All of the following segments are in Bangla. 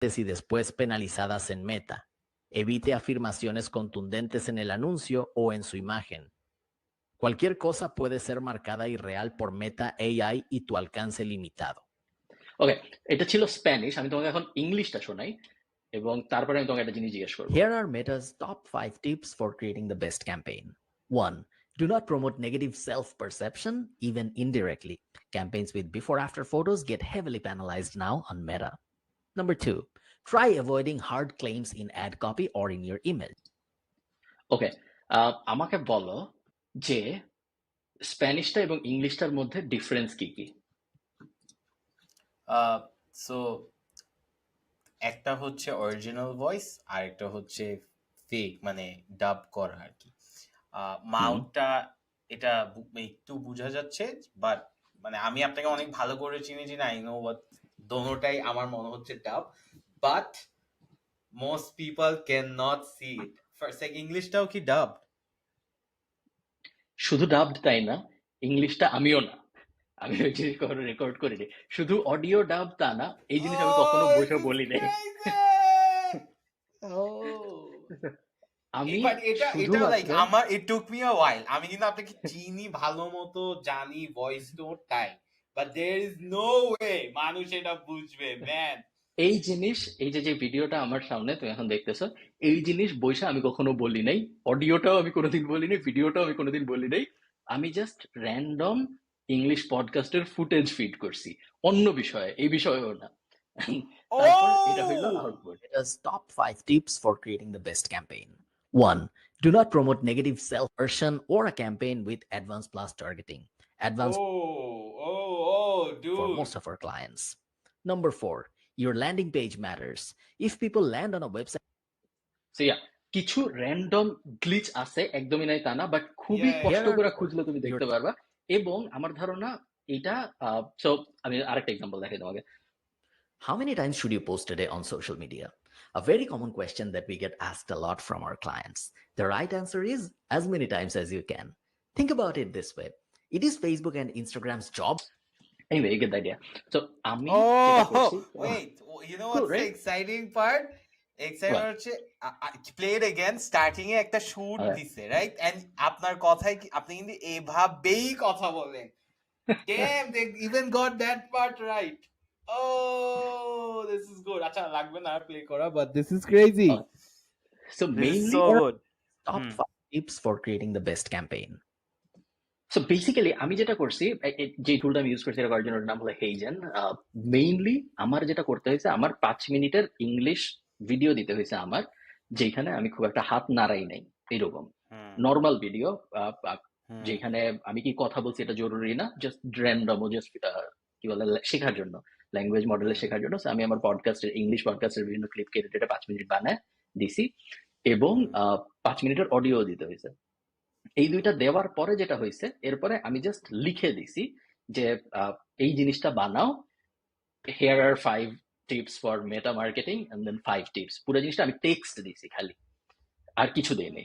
y después penalizadas en Meta. Evite afirmaciones contundentes en el anuncio o en su imagen. Cualquier cosa puede ser marcada irreal por Meta AI y tu alcance limitado. ওকে, এটা ছিল স্প্যানিশ। আমি তোমাকে এখন ইংলিশটা শোনাই এবং তারপরে আমি তোমাকে একটা জিনিস জিজ্ঞেস করবো। Here are Meta's top 5 tips for creating the best campaign. 1. Do not promote negative self-perception, even indirectly. Campaigns with before-after photos get heavily penalized now on Meta. Number 2. Try avoiding hard claims in ad copy or in your email. ওকে, আমাকে বলো যে স্প্যানিশটা এবং ইংলিশটার মধ্যে ডিফারেন্স কি কি? সো একটা হচ্ছে অরিজিনাল ভয়েস আর একটা হচ্ছে ফেক, মানে ডাব করা আর কি। মাউথটা এটা একটু বোঝা যাচ্ছে, বাট মানে আমি আপনাকে অনেক ভালো করে চিনি না, আই নো বাট দোনোটাই আমার মনে হচ্ছে dub, but most people can not see it. First ইংলিশটাও কি ডাব? শুধু ডাবড তাই না, ইংলিশটা আমিও না, আমি ওই জিনিস কখনো রেকর্ড করিনি। শুধু অডিও ডাব তা না, এই জিনিস আমি কখনো বসে বলি নাই। আমি আমার ইট টুক মি আ হোয়াইল। আমি কিন্তু আপনাকে চিনি ভালো মতো, জানি ভয়েস টোন তাই, but there is no way মানুষ এটা বুঝবে ম্যান। এই জিনিস, এই যে ভিডিওটা আমার সামনে তুমি এখন দেখতেছো, এই জিনিস বইসা আমি কখনো বলি নাই। অডিওটাও আমি কোনোদিন বলি নাই, ভিডিওটাও আমি কোনোদিন বলি নাই। আমি জাস্ট র্যান্ডম ইংলিশ পডকাস্টের ফুটেজ ফিড করছি অন্য বিষয়ে, এই বিষয়েও না। তারপর এটা হইলো output. Meta's top 5 tips for creating the best campaign. 1. Do not promote negative self-version or a campaign with advanced plus targeting. Advanced dude. for most of our clients. Number 4. Your landing page matters. If people land on a website, So yeah, কিছু র্যান্ডম গ্লিচ আছে, একদমই নাই তা না, বাট খুবই কষ্ট করে খুঁজলে তুমি দেখতে পারবা। এবং আমার ধারণা এটা, সো আমি আরেকটা এক্সাম্পল দেখাই তোমাকে। how many times should you post a day on social media? A very common question that we get asked a lot from our clients. The right answer is as many times as you can. Think about it this way. It is Facebook and Instagram's job. Anyway, you get the idea. So আমি wait, you know what's the exciting part? Exciting হচ্ছে প্লে ইট अगेन, স্টার্টিং এ একটা শুট দিছে, রাইট? এন্ড আপনার কথাই আপনি কিন্তু এভাবেই কথা বলেন। Damn, they even got that part right. Oh, this is good. আচ্ছা লাগবে না প্লে করা, but this is crazy. So mainly so good. Top 5 tips for creating the best campaign. So basically আমি যেটা করছি, যে টুলটা আমি ইউজ করছি এটা করার জন্য, নাম হলো হেইজেন। মেইনলি আমার যেটা করতে হয়েছে, আমার 5 মিনিটের ইংলিশ ভিডিও দিতে হয়েছে আমার, যেখানে আমি খুব একটা হাত নাড়াই নাই, এরকম নর্মাল ভিডিও, যেখানে আমি কি কথা বলছি এটা জরুরি না, জাস্ট র্যান্ডম, জাস্ট কি বলে শেখার জন্য, ল্যাঙ্গুয়েজ মডেলে শেখার জন্য। আমি আমার পডকাস্টের, ইংলিশ পডকাস্টের বিভিন্ন ক্লিপ কেটে এটা 5 মিনিট বানায় দিছি, এবং 5 মিনিটের অডিও দিতে হয়েছে। এই দুইটা দেওয়ার পরে যেটা হয়েছে, এরপরে আমি জাস্ট লিখে দিছি যে এই জিনিসটা বানাও, here are 5 tips for meta marketing and then 5 tips। পুরো জিনিসটা আমি টেক্সট দিছি খালি, আর কিছু দেইনি,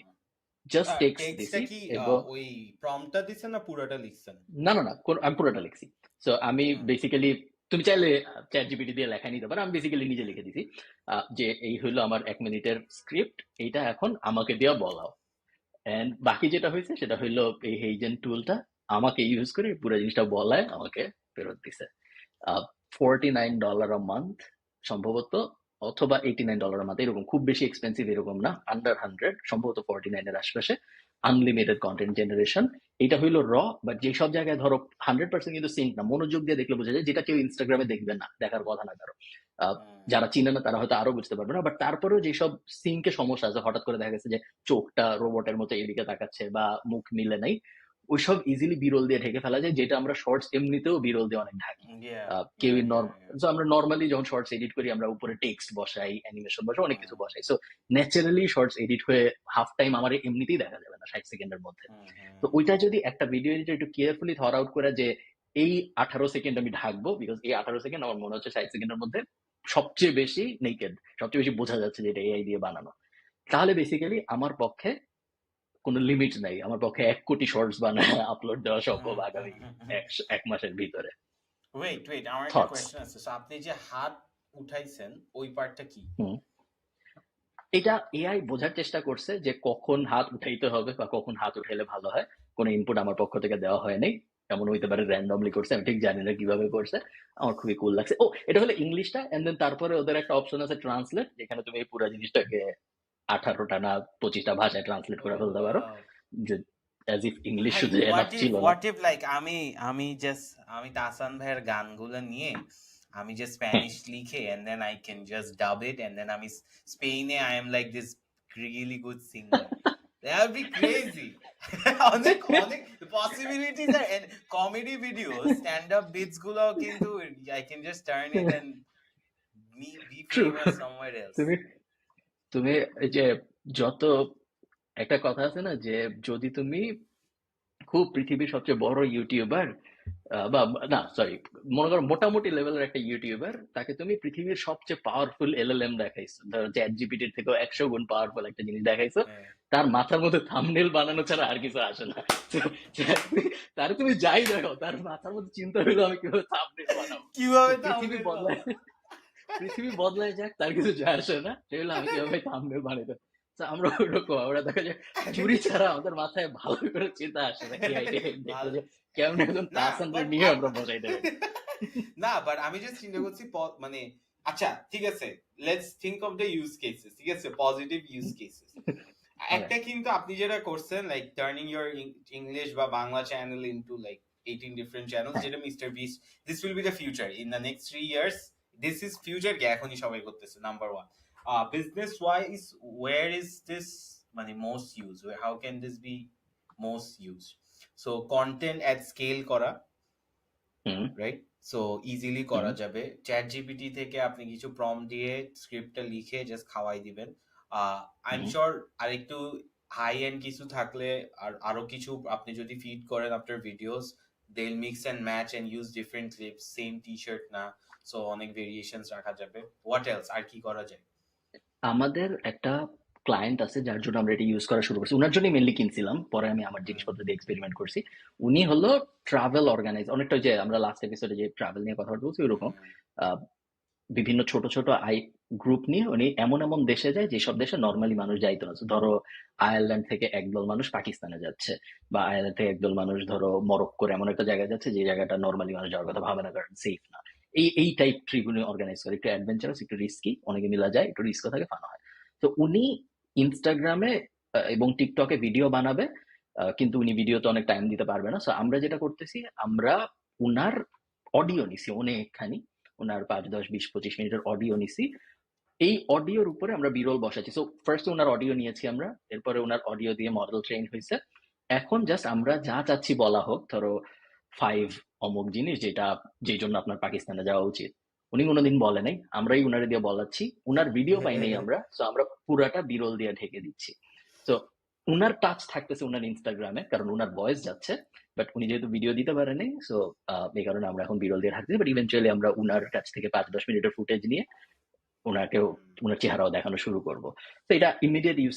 জাস্ট টেক্সট দিছি। এবং ওই প্রম্পটটা দিছেন না পুরোটা লিখছেন? না না না, আমি পুরোটা লিখছি। সো আমি বেসিক্যালি, তুমি চাইলে চ্যাট জিপিটি দিয়ে লেখা নিতে পারো, আমি বেসিক্যালি নিজে লিখে দিছি যে এই হইলো আমার 1 মিনিটের স্ক্রিপ্ট, এইটা এখন আমাকে দেওয়া বলাও। এন্ড বাকি যেটা হয়েছে সেটা হইলো এই হেইজেন টুলটা আমাকে ইউজ করে পুরো জিনিসটা বলায় আমাকে ফেরত দিছে। $49 a month সম্ভবত, অথবা $89 a month, এরকম, খুব বেশি এক্সপেন্সিভ এরকম না, আন্ডার 100, সম্ভবত 49 এর আশপাশে। আনলিমিটেড কন্টেন্ট জেনারেশন, এটা হইলো র, বাট যেসব জায়গায় ধরো 100% কিন্তু সিঙ্ক না, মনোযোগ দিয়ে দেখলে বোঝা যায়, যেটা কেউ ইনস্টাগ্রামে দেখবে না, দেখার কথা না কারো। যারা চিনে না তারা হয়তো আরো বুঝতে পারবে না, বাট তারপরেও যেসব সিঙ্কে সমস্যা আছে, হঠাৎ করে দেখা গেছে যে চোখটা রোবটের মতো এদিকে তাকাচ্ছে বা মুখ মিলে নাই, ওইসব ইজিলি বিরল দিয়ে ঢেকে ফেলা যায়, যেটা আমরা শর্টস এমনিতেও বিরল দিয়ে অনেক ঢাকি। কেউ আমরা নর্মালি যখন শর্টস এডিট করি, আমরা উপরে টেক্সট বসাই, অ্যানিমেশন বসাই, অনেক কিছু বসাই। সো ন্যাচারালি শর্টস এডিট হয়ে হাফ টাইম আমার এমনিতেই দেখা যাবে না 60 সেকেন্ডের মধ্যে। তো ওইটা যদি একটা ভিডিও এডিটর একটু কেয়ারফুলি থট আউট করে যে এই 18 সেকেন্ড আমি ঢাকবো, বিকজ এই 18 সেকেন্ড আমার মনে হচ্ছে 60 সেকেন্ডের মধ্যে সবচেয়ে বেশি নেকেড, সবচেয়ে বেশি বোঝা যাচ্ছে যে এটা এআই দিয়ে বানানো, তাহলে বেসিক্যালি আমার পক্ষে কোনো লিমিট নাই, আমার পক্ষে 1 কোটি শর্টস বানায় আপলোড দেওয়া সম্ভব আগামী 1 মাসের ভিতরে। ওয়েট আমার একটা কোয়েশ্চেন আছে। সো আপনি যে হাত উঠাইছেন ওই পার্টটা কি? হুম। এটা এআই বোঝার চেষ্টা করছে যে কখন হাত উঠাইতে হবে বা কখন হাত উঠাইলে ভালো হয়। কোনো ইনপুট আমার পক্ষ থেকে দেওয়া হয় নাই। এমন হইতে পারে র্যান্ডমলি করছে, আমি ঠিক জানি না কিভাবে করছে। আমার খুবই কুল লাগছে। ও, এটা হলো ইংলিশটা, এন্ড দেন তারপরে ওদের একটা অপশন আছে ট্রান্সলেট, যেখানে তুমি এই পুরো জিনিসটাকে 18টা না 25টা ভাষায় ট্রান্সলেট ও করে ফেলতে পারো, ওয়াও। যে অ্যাজ ইফ ইংলিশ ভাই শুধু এনাফ ছিল না। হোয়াট ইফ লাইক আমি তাসান ভাইয়ের গানগুলো নিয়ে আমি যে হ্যাঁ, স্প্যানিশ লিখে and then I can just dub it and then আমি স্পেনে I am like this really good singer. That would be crazy. অনেক অনেক possibilities are and comedy videos stand up bits গুলো কিন্তু I can just turn it and be true. famous somewhere else. তুমি তুমি এই যে যত একটা কথা আছে না, যে যদি তুমি খুব পৃথিবীর সবচেয়ে বড় ইউটিউবার বা না সরি, মনে করো মোটামুটি লেভেলের একটা ইউটিউবার, তাকে তুমি পৃথিবীর সবচেয়ে পাওয়ারফুল এলএলএম দেখাইছো, ধরো চ্যাট জিপিটির থেকেও 100 গুণ পাওয়ারফুল একটা জিনিস দেখাইছো, হ্যাঁ। তার মাথার মধ্যে থাম্বনেল বানানো ছাড়া আর কিছু আসে না। তার তুমি যাই দেখো, তার মাথার মধ্যে চিন্তা হইলো আমি কিভাবে থাম্বনেল বানাবো। কিভাবে পৃথিবী thumbnail বদলায়, পৃথিবী বদলায় যাক, তার কিছু যায় আসে না, সে হলো আমি কিভাবে থাম্বনেল বানাইতে। তো আমরা ওইরকম, আমরা দেখা যায় চুরি ছাড়া আমাদের মাথায় ভালো করে চিন্তা আসে না, এআই দেখলো যে কেমন একজন না তাসানরে বাট নিয়ে আমরা বসাই দেবে। না বাট আমি জাস্ট চিন্তা করছি মানে আচ্ছা ঠিক আছে let's think of the use cases, ঠিক আছে, পজিটিভ ইউজ কেসেস। একটা কিন্তু আপনি যেটা করছেন লাইক টার্নিং ইউর ইংলিশ বা Bangla channel into like 18 different channels, যেটা Mister Beast, this will be the future in the next 3 years. This is future কে এখনই সবাই করতেছে। Number 1 business wise where is this মানে most use, how can this be most use? So content at scale করা, হুম, রাইট? সো ইজিলি করা যাবে। চ্যাট জিপিটি থেকে আপনি কিছু প্রম্পট দিয়ে স্ক্রিপ্টটা লিখে জাস্ট খাওয়াই দিবেন। আই এম শিওর আরেকটু হাই এন্ড কিছু থাকলে আর আরো কিছু আপনি যদি ফিড করেন আপনার videos, they will mix and match and use different clips, same t-shirt না, সো অনেক ভেরিয়েশনস রাখা যাবে। হোয়াট এলস আর কি করা যায়? আমাদের একটা ক্লায়েন্ট আছে যার জন্য আমরা এটা ইউজ করা শুরু করছি, ওনার জন্য মেনলি কিনছিলাম, পরে আমি আমার জিনিসপত্র দিয়ে এক্সপেরিমেন্ট করছি। উনি হলো ট্রাভেল অর্গানাইজ, অনেকটা যে আমরা লাস্ট এপিসোডে যে ট্রাভেল নিয়ে কথা বলছি ওইরকম বিভিন্ন ছোট ছোট গ্রুপ নিয়ে উনি এমন এমন দেশে যায় যেসব দেশে নর্মালি মানুষ যাইতো না। ধরো আয়ারল্যান্ড থেকে একদল মানুষ পাকিস্তানে যাচ্ছে, বা আয়ারল্যান্ড থেকে একদল মানুষ ধরো মরক্কোর এমন একটা জায়গায় যাচ্ছে যে জায়গাটা নর্মালি মানুষ যাওয়ার কথা ভাবে না, কারণ সেফ না। এই টাইপ ট্রিপ উনি অর্গানাইজ করে, একটু অ্যাডভেঞ্চারাস, একটু রিস্কি, অনেকে মিলা যায়, একটু রিস্কও থাকে, ফান হয়। তো উনি ইনস্টাগ্রামে এবং টিকটকে ভিডিও বানাবে, কিন্তু উনি ভিডিওতে অনেক টাইম দিতে পারবে না। সো আমরা যেটা করতেছি, আমরা উনার অডিও নিছি অনেকখানি, ওনার 5, 10, 20, 25 মিনিটের অডিও নিছি। এই অডিওর উপরে আমরা বিরল বসাচ্ছি। সো ফার্স্ট ওনার অডিও নিয়েছি আমরা, এরপরে ওনার অডিও দিয়ে মডেল ট্রেন হয়েছে। এখন জাস্ট আমরা যা চাচ্ছি বলা হোক, ধরো 5 অমুক জিনিস যেটা যেই জন্য আপনার পাকিস্তানে যাওয়া উচিত, উনি কোনোদিন বলে নাই, আমরাই উনারে দিয়ে বলাচ্ছি। উনার ভিডিও পাই নাই আমরা, সো আমরা পুরাটা বিরল দিয়ে ঢেকে দিচ্ছি। তো উনার টাচ থাকতেছে উনার ইনস্টাগ্রামে, কারণ উনার ভয়েস যাচ্ছে, বাট উনি যেহেতু ভিডিও দিতে পারে নাই, সো এই কারণে আমরা এখন বিরল দিয়ে থাকতেছি। বাট ইভেন্চুয়ালি আমরা উনার কাছ থেকে 5-10 মিনিটের ফুটেজ নিয়ে ওনাকেও ওনার চেহারাও দেখানো শুরু করব। তো এটা ইমিডিয়েট ইউজ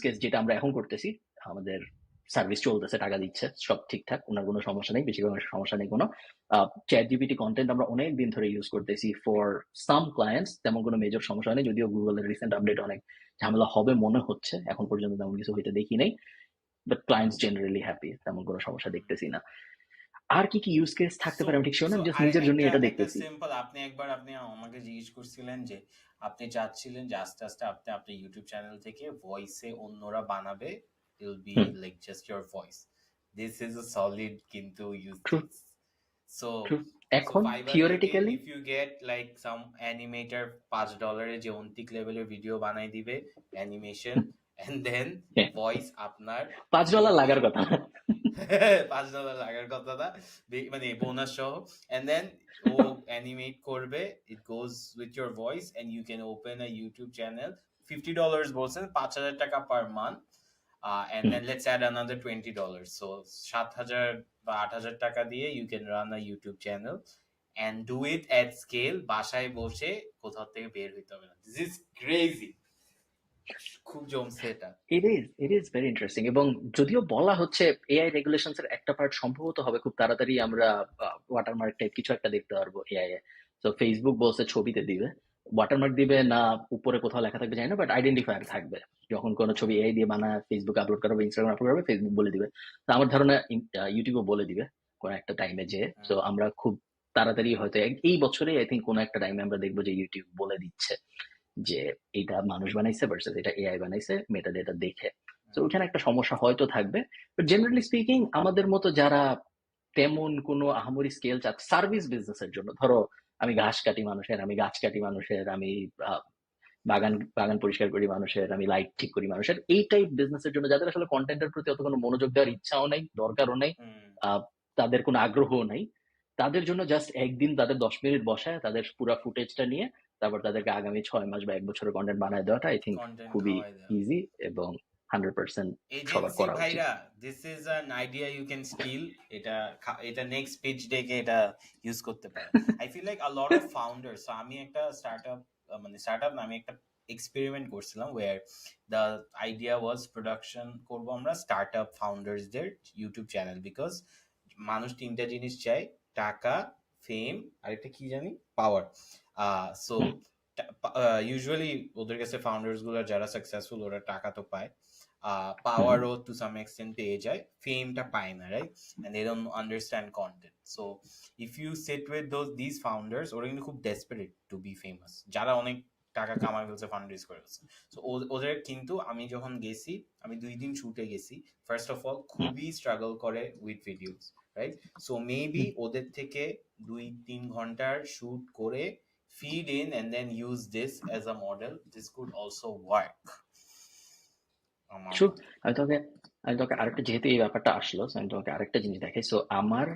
কেস যেটা আমরা এখন করতেছি। আমাদের সার্ভিস চলতেছে, টাকা দিচ্ছে, সব ঠিকঠাক, ওনার কোনো সমস্যা নেই, বেশিরভাগ মানুষের সমস্যা নেই কোনো। চ্যাট জিপিটি কন্টেন্ট আমরা অনেক দিন ধরে ইউজ করতেছি ফর সাম ক্লায়েন্টস, তেমন কোনো মেজর সমস্যা নেই, যদিও গুগলের রিসেন্ট আপডেট অনেক ঝামেলা হবে মনে হচ্ছে, এখন পর্যন্ত তেমন কিছু হইতে দেখি নাই, বাট ক্লায়েন্টস জেনারেলি হ্যাপি, তেমন কোনো সমস্যা দেখতেছি না। আর কি কি ইউজ কেস থাকতে সো পারে আমি ঠিক শিওর না, সো আমি জাস্ট আর নিজের জন্য একটা এটা একটা দেখতেছি। সিম্পল, আপনি আমাকে জিজ্ঞেস করছিলেন যে আপনি চাচ্ছিলেন যে আস্তে আস্তে আপনি আপনার ইউটিউব চ্যানেল থেকে ভয়েসে অন্যরা বানাবে, it will be hmm, like just your voice. This is a solid কিন্তু use true, case. So true. so এখন Fiverr থেকে theoretically if you get like some animator $5 যে অন্তিক লেভেলের ভিডিও বানাই দিবে অ্যানিমেশন and then ভয়েস আপনার $5 লাগার কথা। $5 লাগার কথা না, মানে বোনাস সহ, and then ও অ্যানিমেট করবে, it goes with your voice and you can open a YouTube channel. $50 বলছেন, 5,000 টাকা per month, and then let's add another $20, so 7,000 বা 8,000 টাকা দিয়ে you can run a YouTube channel and do it at scale, বাসায় বসে, কোথাও থেকে বের হইতে হবে না। This is crazy, খুব জমছে এটা। It is very interesting. এবং যদিও বলা হচ্ছে এআই রেগুলেশনস এর একটা পার্ট সম্ভবত হবে খুব তাড়াতাড়ি, আমরা ওয়াটারমার্ক টাইপ কিছু একটা দেখতে পারবো এআই এ, তো ফেসবুক বলছে ছবিতে দিবে, ওয়াটারমার্ক দিবে না উপরে কোথাও লেখা থাকবে জানি না, বাট আইডেন্টিফায়ার থাকবে। যখন কোনো ছবি এআই দিয়ে বানায় ফেসবুক আপলোড করা হবে, ইনস্টাগ্রাম আপলোড করবে, ফেসবুক বলে দিবে। তো আমার ধারণা ইউটিউবও বলে দিবে কোনো একটা টাইমে যে, তো আমরা খুব তাড়াতাড়ি হয়তো এই বছরে আই থিঙ্ক কোনো একটা টাইমে আমরা দেখবো যে ইউটিউব বলে দিচ্ছে যে এটা মানুষ বানাইছে ভার্সেস এটা এআই বানাইছে মেটা ডেটা দেখে। তো ওখানে একটা সমস্যা হয়তো থাকবে, বাট জেনারেলি স্পিকিং আমাদের মতো যারা তেমন কোনো আহামরি স্কেল সার্ভিস বিজনেসের জন্য, ধরো আমি ঘাস কাটি মানুষের, আমি গাছ কাটি মানুষের, আমি আহ, বাগান বাগান পরিষ্কার করি মানুষের, আমি লাইট ঠিক করি মানুষের, এই টাইপ বিজনেসের জন্য যাদের আসলে কন্টেন্টের প্রতি অত কোনো মনোযোগ দেওয়ার ইচ্ছাও নাই, দরকারও নাই, আহ, তাদের কোনো আগ্রহও নাই, তাদের জন্য জাস্ট একদিন তাদের 10 মিনিট বসায় তাদের পুরো ফুটেজটা নিয়ে তারপর তাদেরকে আগামী 6 মাস বা 1 বছরের কন্টেন্ট বানায় দেওয়াটা আই থিঙ্ক কন্টেন্ট খুবই খাওয়াই দেওয়া। ইজি এবং 100% সবার এজেন্সি করা উচিত। ভাইরা, this is an idea you can steal. এটা নেক্সট পিচ ডেকে এটা ইউজ করতে পারে। I feel like a lot of founders, আমি একটা স্টার্টআপ না, আমি একটা এক্সপেরিমেন্ট করছিলাম where the idea was production করবো আমরা স্টার্টআপ ফাউন্ডার্সদের ইউটিউব চ্যানেল, বিকজ মানুষ 3টা জিনিস চায়, টাকা, ফেম, আর একটা কি জানি, পাওয়ার। সো ইউজুয়ালি ওদের কাছে ফাউন্ডার্স গুলো যারা সাকসেসফুল ওরা টাকা তো পায়, পাওয়ারও টু সাম এক্সটেন্ট পেয়ে যায়, ফেমটা পায় না, right? And they don't understand content. So if you sit with this founders, ওরা কিন্তু খুব ডেসপারেট টু বি ফেমাস, যারা অনেক টাকা কামাই ফেলছে, ফান্ড রেজ করে ফেলছে। সো ওদের কিন্তু আমি যখন গেছি, আমি 2 দিন শুটে গেছি, ফার্স্ট অফ অল খুবই স্ট্রাগল করে with videos, right? So maybe ওদের থেকে 2-3 ঘন্টার শুট করে feed in and then use this as a model. This could also work. True. আমি তোকে আরেকটা, যেহেতু এই ব্যাপারটা আসলো, so আমি তোমাকে আরেকটা জিনিস দেখাই। সো আমার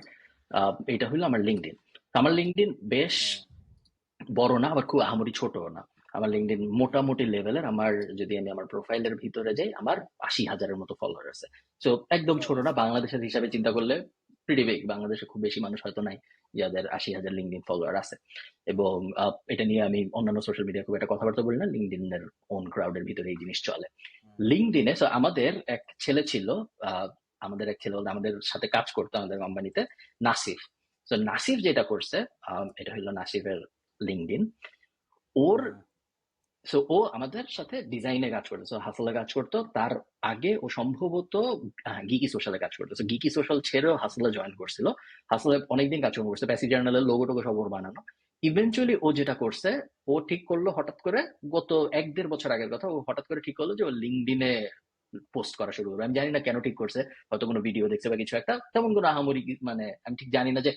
এটা হলো আমার লিঙ্কডইন। আমার লিঙ্কডইন বেশ বড় না, আবার খুব আহামরি ছোট না। আমার লিঙ্কডইন মোটামুটি লেভেলের। যদি আমি আমার প্রোফাইলের ভিতরে যাই, আমার 80,000-এর মতো ফলোয়ার আছে। সো একদম ছোট না, বাংলাদেশের হিসাবে চিন্তা করলে প্রিটি বিগ। বাংলাদেশে খুব বেশি মানুষ হয়তো নাই যাদের 80,000 লিঙ্কডইন ফলোয়ার আছে। এবং এটা নিয়ে আমি অন্যান্য সোশ্যাল মিডিয়া খুব একটা কথাবার্তা বলি না, লিঙ্কডইনের ওন ক্রাউডের ভিতরে এই জিনিস চলে। লিঙ্কডইনে আমাদের এক ছেলে ছিল, বলতে আমাদের সাথে কাজ করতো আমাদের কোম্পানিতে, নাসিফ। তো নাসিফ যেটা করছে, এটা হলো নাসিফের লিঙ্কডইন। ও আমাদের সাথে ডিজাইনে কাজ করতো, হাসলে কাজ করতো। তার আগে ও সম্ভবত গিকি সোশ্যালে কাজ করতো। গিকি সোশ্যাল ছেড়েও হাসলে জয়েন করছিল। হাসলে অনেকদিন কাজকর্ম করছে, প্যাসি জার্নালের লোগো টোগো সব ওর বানানো। ইভেনচুয়ালি ও যেটা করছে, ও ঠিক করলো হঠাৎ করে, গত 1-1.5 বছর আগের কথা, ও হঠাৎ করে ঠিক করলো যে ও লিঙ্কডইনে পোস্ট করা শুরু করবে। আমি জানি না কেন ঠিক করছে, হয়তো কোনো ভিডিও দেখছে বা কিছু একটা, তেমন কোনো আহামরি আমি ঠিক জানি না যে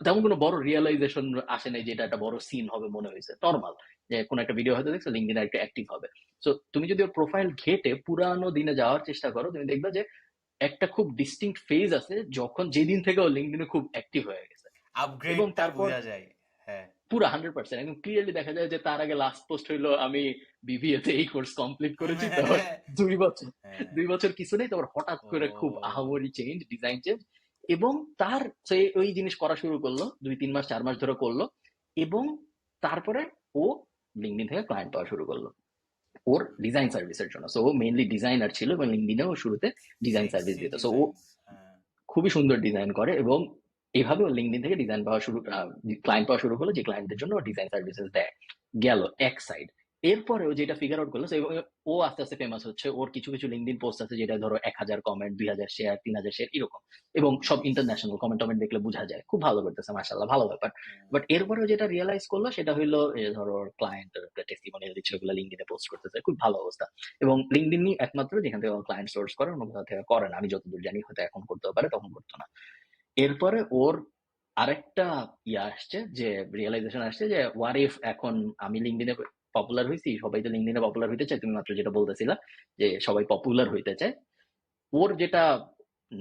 তেমন কোনো বড় রিয়েলাইজেশন আসে নাই যে এটা একটা বড় সিন হবে, মনে হয়েছে নর্মাল যে কোনো একটা ভিডিও হয়তো দেখছো, লিঙ্কডইনে একটা অ্যাক্টিভ হবে। সো তুমি যদি ওর প্রোফাইল ঘেটে পুরানো দিনে যাওয়ার চেষ্টা করো, তুমি দেখবে যে একটা খুব ডিস্টিংক্ট ফেজ আছে যখন, যেদিন থেকে ও লিঙ্কডইনে খুব অ্যাক্টিভ হয়ে গেছে, এবং তারপর পুরো 100% একদম ক্লিয়ারলি দেখা যায় যে তার আগে লাস্ট পোস্ট হইলো আমি বিবিএ তে এই কোর্স কমপ্লিট করেছি, তারপর 2 বছর কিছু নেই, তারপর হঠাৎ করে খুব আহামরি চেঞ্জ, ডিজাইন চেঞ্জ। এবং তার ওই জিনিস করা শুরু করলো 2-3 মাস 4 মাস ধরে করলো, এবং তারপরে ও লিঙ্কডইন থেকে ক্লায়েন্ট পাওয়া শুরু করলো ওর ডিজাইন সার্ভিসের জন্য। সো ও মেইনলি ডিজাইনার ছিল এবং লিঙ্কডইনে ও শুরুতে ডিজাইন সার্ভিস দিত। সো ও খুবই সুন্দর ডিজাইন করে, এবং এইভাবে ও লিঙ্কডইন থেকে ডিজাইন পাওয়া ক্লায়েন্ট পাওয়া শুরু করলো, যে ক্লায়েন্টদের জন্য ডিজাইন সার্ভিসেস দেয়। গেল এক সাইড। এরপরেও যেটা ফিগার আউট করলো, ও আস্তে আস্তে ফেমাস হচ্ছে। ওর কিছু কিছু লিঙ্কডইন পোস্ট আছে যেটা ধরো 1000 কমেন্ট, 2000 শেয়ার, 3000 শেয়ার এরকম, এবং সব ইন্টারন্যাশনাল কমেন্ট দেখলে বোঝা যায় খুব ভালো করতেছে, মাশাআল্লাহ, ভালো ব্যাপার। বাট এরপরেও যেটা রিয়েলাইজ করলো সেটা হইলো, ধরো ক্লায়েন্ট টেস্টিমোনিয়াল দিচ্ছে, ওগুলো লিঙ্কডইনে পোস্ট করতেছে, খুব ভালো অবস্থা। এবং লিঙ্কডইনই একমাত্র যেখান থেকে ক্লায়েন্ট সোর্স করে, অন্য কোথাও থেকে করে না, আমি যতদূর জানি, হয়তো এখন করতেও পারে, তখন করতো না। এরপরে ওর আরেকটা আসছে, যে রিয়েলাইজেশন আসছে যে হোয়াট ইফ এখন আমি লিঙ্কডইনে পপুলার হয়েছি, সবাই তো লিঙ্কডইনে পপুলার হইতে চায়, তুমি মাত্র যেটা বলতেছিলা যে সবাই পপুলার হইতে চায়। ওর যেটা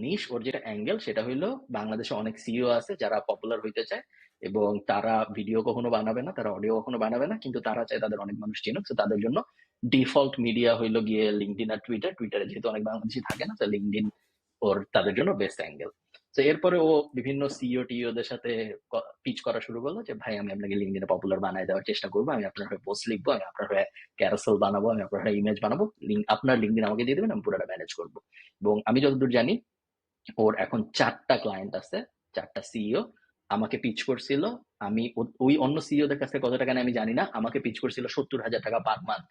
নিশ, ওর যেটা অ্যাঙ্গেল, সেটা হইলো বাংলাদেশে অনেক সিইও আছে যারা পপুলার হইতে চায়, এবং তারা ভিডিও কখনো বানাবে না, তারা অডিও কখনো বানাবে না, কিন্তু তারা চায় তাদের অনেক মানুষ চিনুক। তো তাদের জন্য ডিফল্ট মিডিয়া হইলো গিয়ে লিঙ্কডইন আর টুইটার। টুইটারে যেহেতু অনেক বাংলাদেশি থাকে না, তো লিঙ্কডইন তাদের জন্য বেস্ট অ্যাঙ্গেল। তো এরপরে ও বিভিন্ন সিইও টিওদের সাথে পিচ করা শুরু করলো যে ভাই, আমি আপনাকে লিঙ্কডইনে পপুলার বানায় দেওয়ার চেষ্টা করবো, আমি আপনার হয়ে পোস্ট লিখবো, আমি আপনার হয়ে ক্যারাসেল বানাবো, আমি আপনার হয়ে ইমেজ বানাবো, আপনার লিঙ্কডইন আমাকে দিয়ে দেবেন, আমি পুরোটা ম্যানেজ করবো। এবং আমি যতদূর জানি ওর এখন 4টা ক্লায়েন্ট আছে, 4টা সিইও, আমাকে পিচ করছিল, আমি ওই অন্য সিইওদের কাছে কত টাকা নেয় আমি জানি না, আমাকে পিচ করছিল 70,000 টাকা পার মান্থ।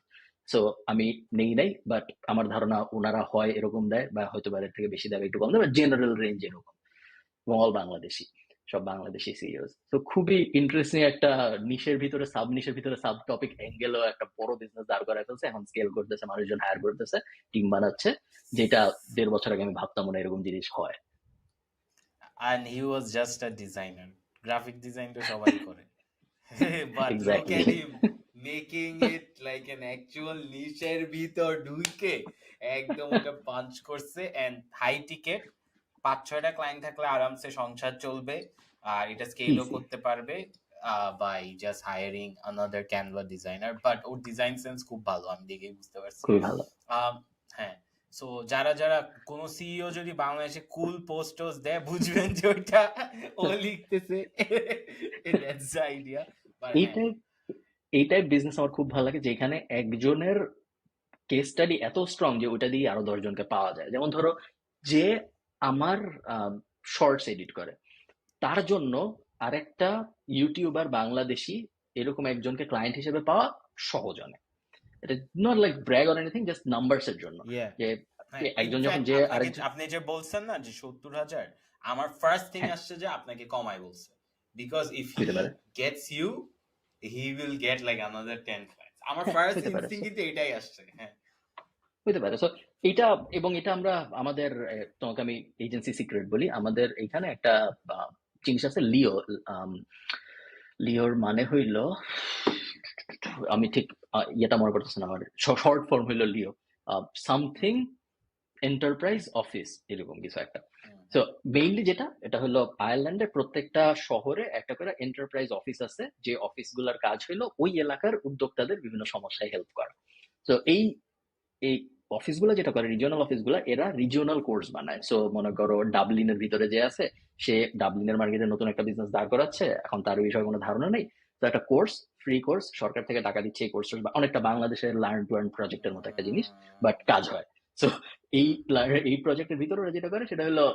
সো আমি নেই নাই, বাট আমার ধারণা ওনারা হয় এরকম দেয়, বা হয়তো বা এর থেকে বেশি দেবে, একটু কম দেবে, জেনারেল রেঞ্জ এরকম, এবং অল বাংলাদেশি, সব বাংলাদেশি সিইওস। তো খুবই ইন্টারেস্টিং একটা নিশের ভিতরে সাব নিশের ভিতরে সাব টপিক অ্যাঙ্গেলও একটা বড় বিজনেস দাঁড় করায় ফেলছে, এখন স্কেল করতেছে, মানুষজন হায়ার করতেছে, টিম বানাচ্ছে, যেটা 1.5 বছর আগে আমি ভাবতাম না এরকম জিনিস হয়। and he was just a designer. Graphic design তো সবাই করে। But look exactly. at him making it like an actual niche এর ভিতর ঢুকে একদম ওটা পাঞ্চ করছে, and high ticket 5-6টা ক্লায়েন্ট থাকলে আরামসে সংসার চলবে, আর এটা স্কেলও ইজি। করতে পারবে by just hiring another Canva designer. But or design sense খুব ভালো, আমি দেখে বুঝতে পারছি। খুবই ভালো। হ্যাঁ, সো যারা যারা কোন সিইও যদি বাংলাদেশে কুল পোস্টস দেয়, বুঝবেন যে ওইটা ও লিখতেছে। That's the idea. But এই হ্যাঁ, টাইপ এই টাইপ বিজনেস আমার খুব ভালো লাগে, যেখানে একজনের কেস স্টাডি এত স্ট্রং যে ওটা দিয়ে আরো 10 জনকে পাওয়া যায়। যেমন ধরো, যে আমার শর্টস এডিট করে, তার জন্য আরেকটা ইউটিউবার বাংলাদেশি এরকম একজনকে ক্লায়েন্ট হিসেবে পাওয়া সহজ অনেক। এটা not like brag or anything, just numbers এর জন্য, yeah. যে হ্যাঁ, একজন যখন ইনফ্যাক্ট যে আপনাকে আরেকজন, আপনি যে বলছেন না যে 70,000, আমার ফার্স্ট থিং হ্যাঁ আসছে যে আপনাকে কমাই বলছে, বিকজ ইফ হি হইতে পারে, gets you he will get like another 10 clients. আমার হ্যাঁ ফার্স্ট হইতে পারে, ইনস্টিংক্ট কিন্তু এটাই আসছে। হ্যাঁ, হইতে পারে। সো এটা, এবং এটা আমরা আমাদের তোমাকে আমি এজেন্সি সিক্রেট বলি, আমাদের এখানে একটা জিনিস আছে, লিও। লিওর মানে হইল, আমি ঠিক ইয়েটা মনে করতেছি না, আমার শর্ট ফর্ম হইলো লিও, সামথিং এন্টারপ্রাইজ অফিস, এরকম কিছু একটা। তো মেইনলি যেটা, এটা হলো আয়ারল্যান্ডের প্রত্যেকটা শহরে একটা করে এন্টারপ্রাইজ অফিস আছে, যে অফিসগুলোর কাজ হলো ওই এলাকার উদ্যোক্তাদের বিভিন্ন সমস্যায় হেল্প করা। তো এই এই অফিসগুলো যেটা করে, রিজিওনাল অফিসগুলো, এরা রিজিওনাল কোর্স বানায়। সো মনে করো ডাবলিনের ভিতরে যে আছে, সে ডাবলিনের মার্কেটে নতুন একটা বিজনেস দাঁড় করাচ্ছে, এখন তার বিষয়ে কোনো ধারণা নেই, তো একটা কোর্স, ফ্রি কোর্স, সরকার থেকে টাকা দিচ্ছে, এই কোর্স অনেকটা বাংলাদেশের লার্ন টু আর্ন প্রজেক্টের মতো একটা জিনিস, বাট কাজ হয়। সো এই এই প্রজেক্টের ভিতরে ওরা যেটা করে সেটা হলো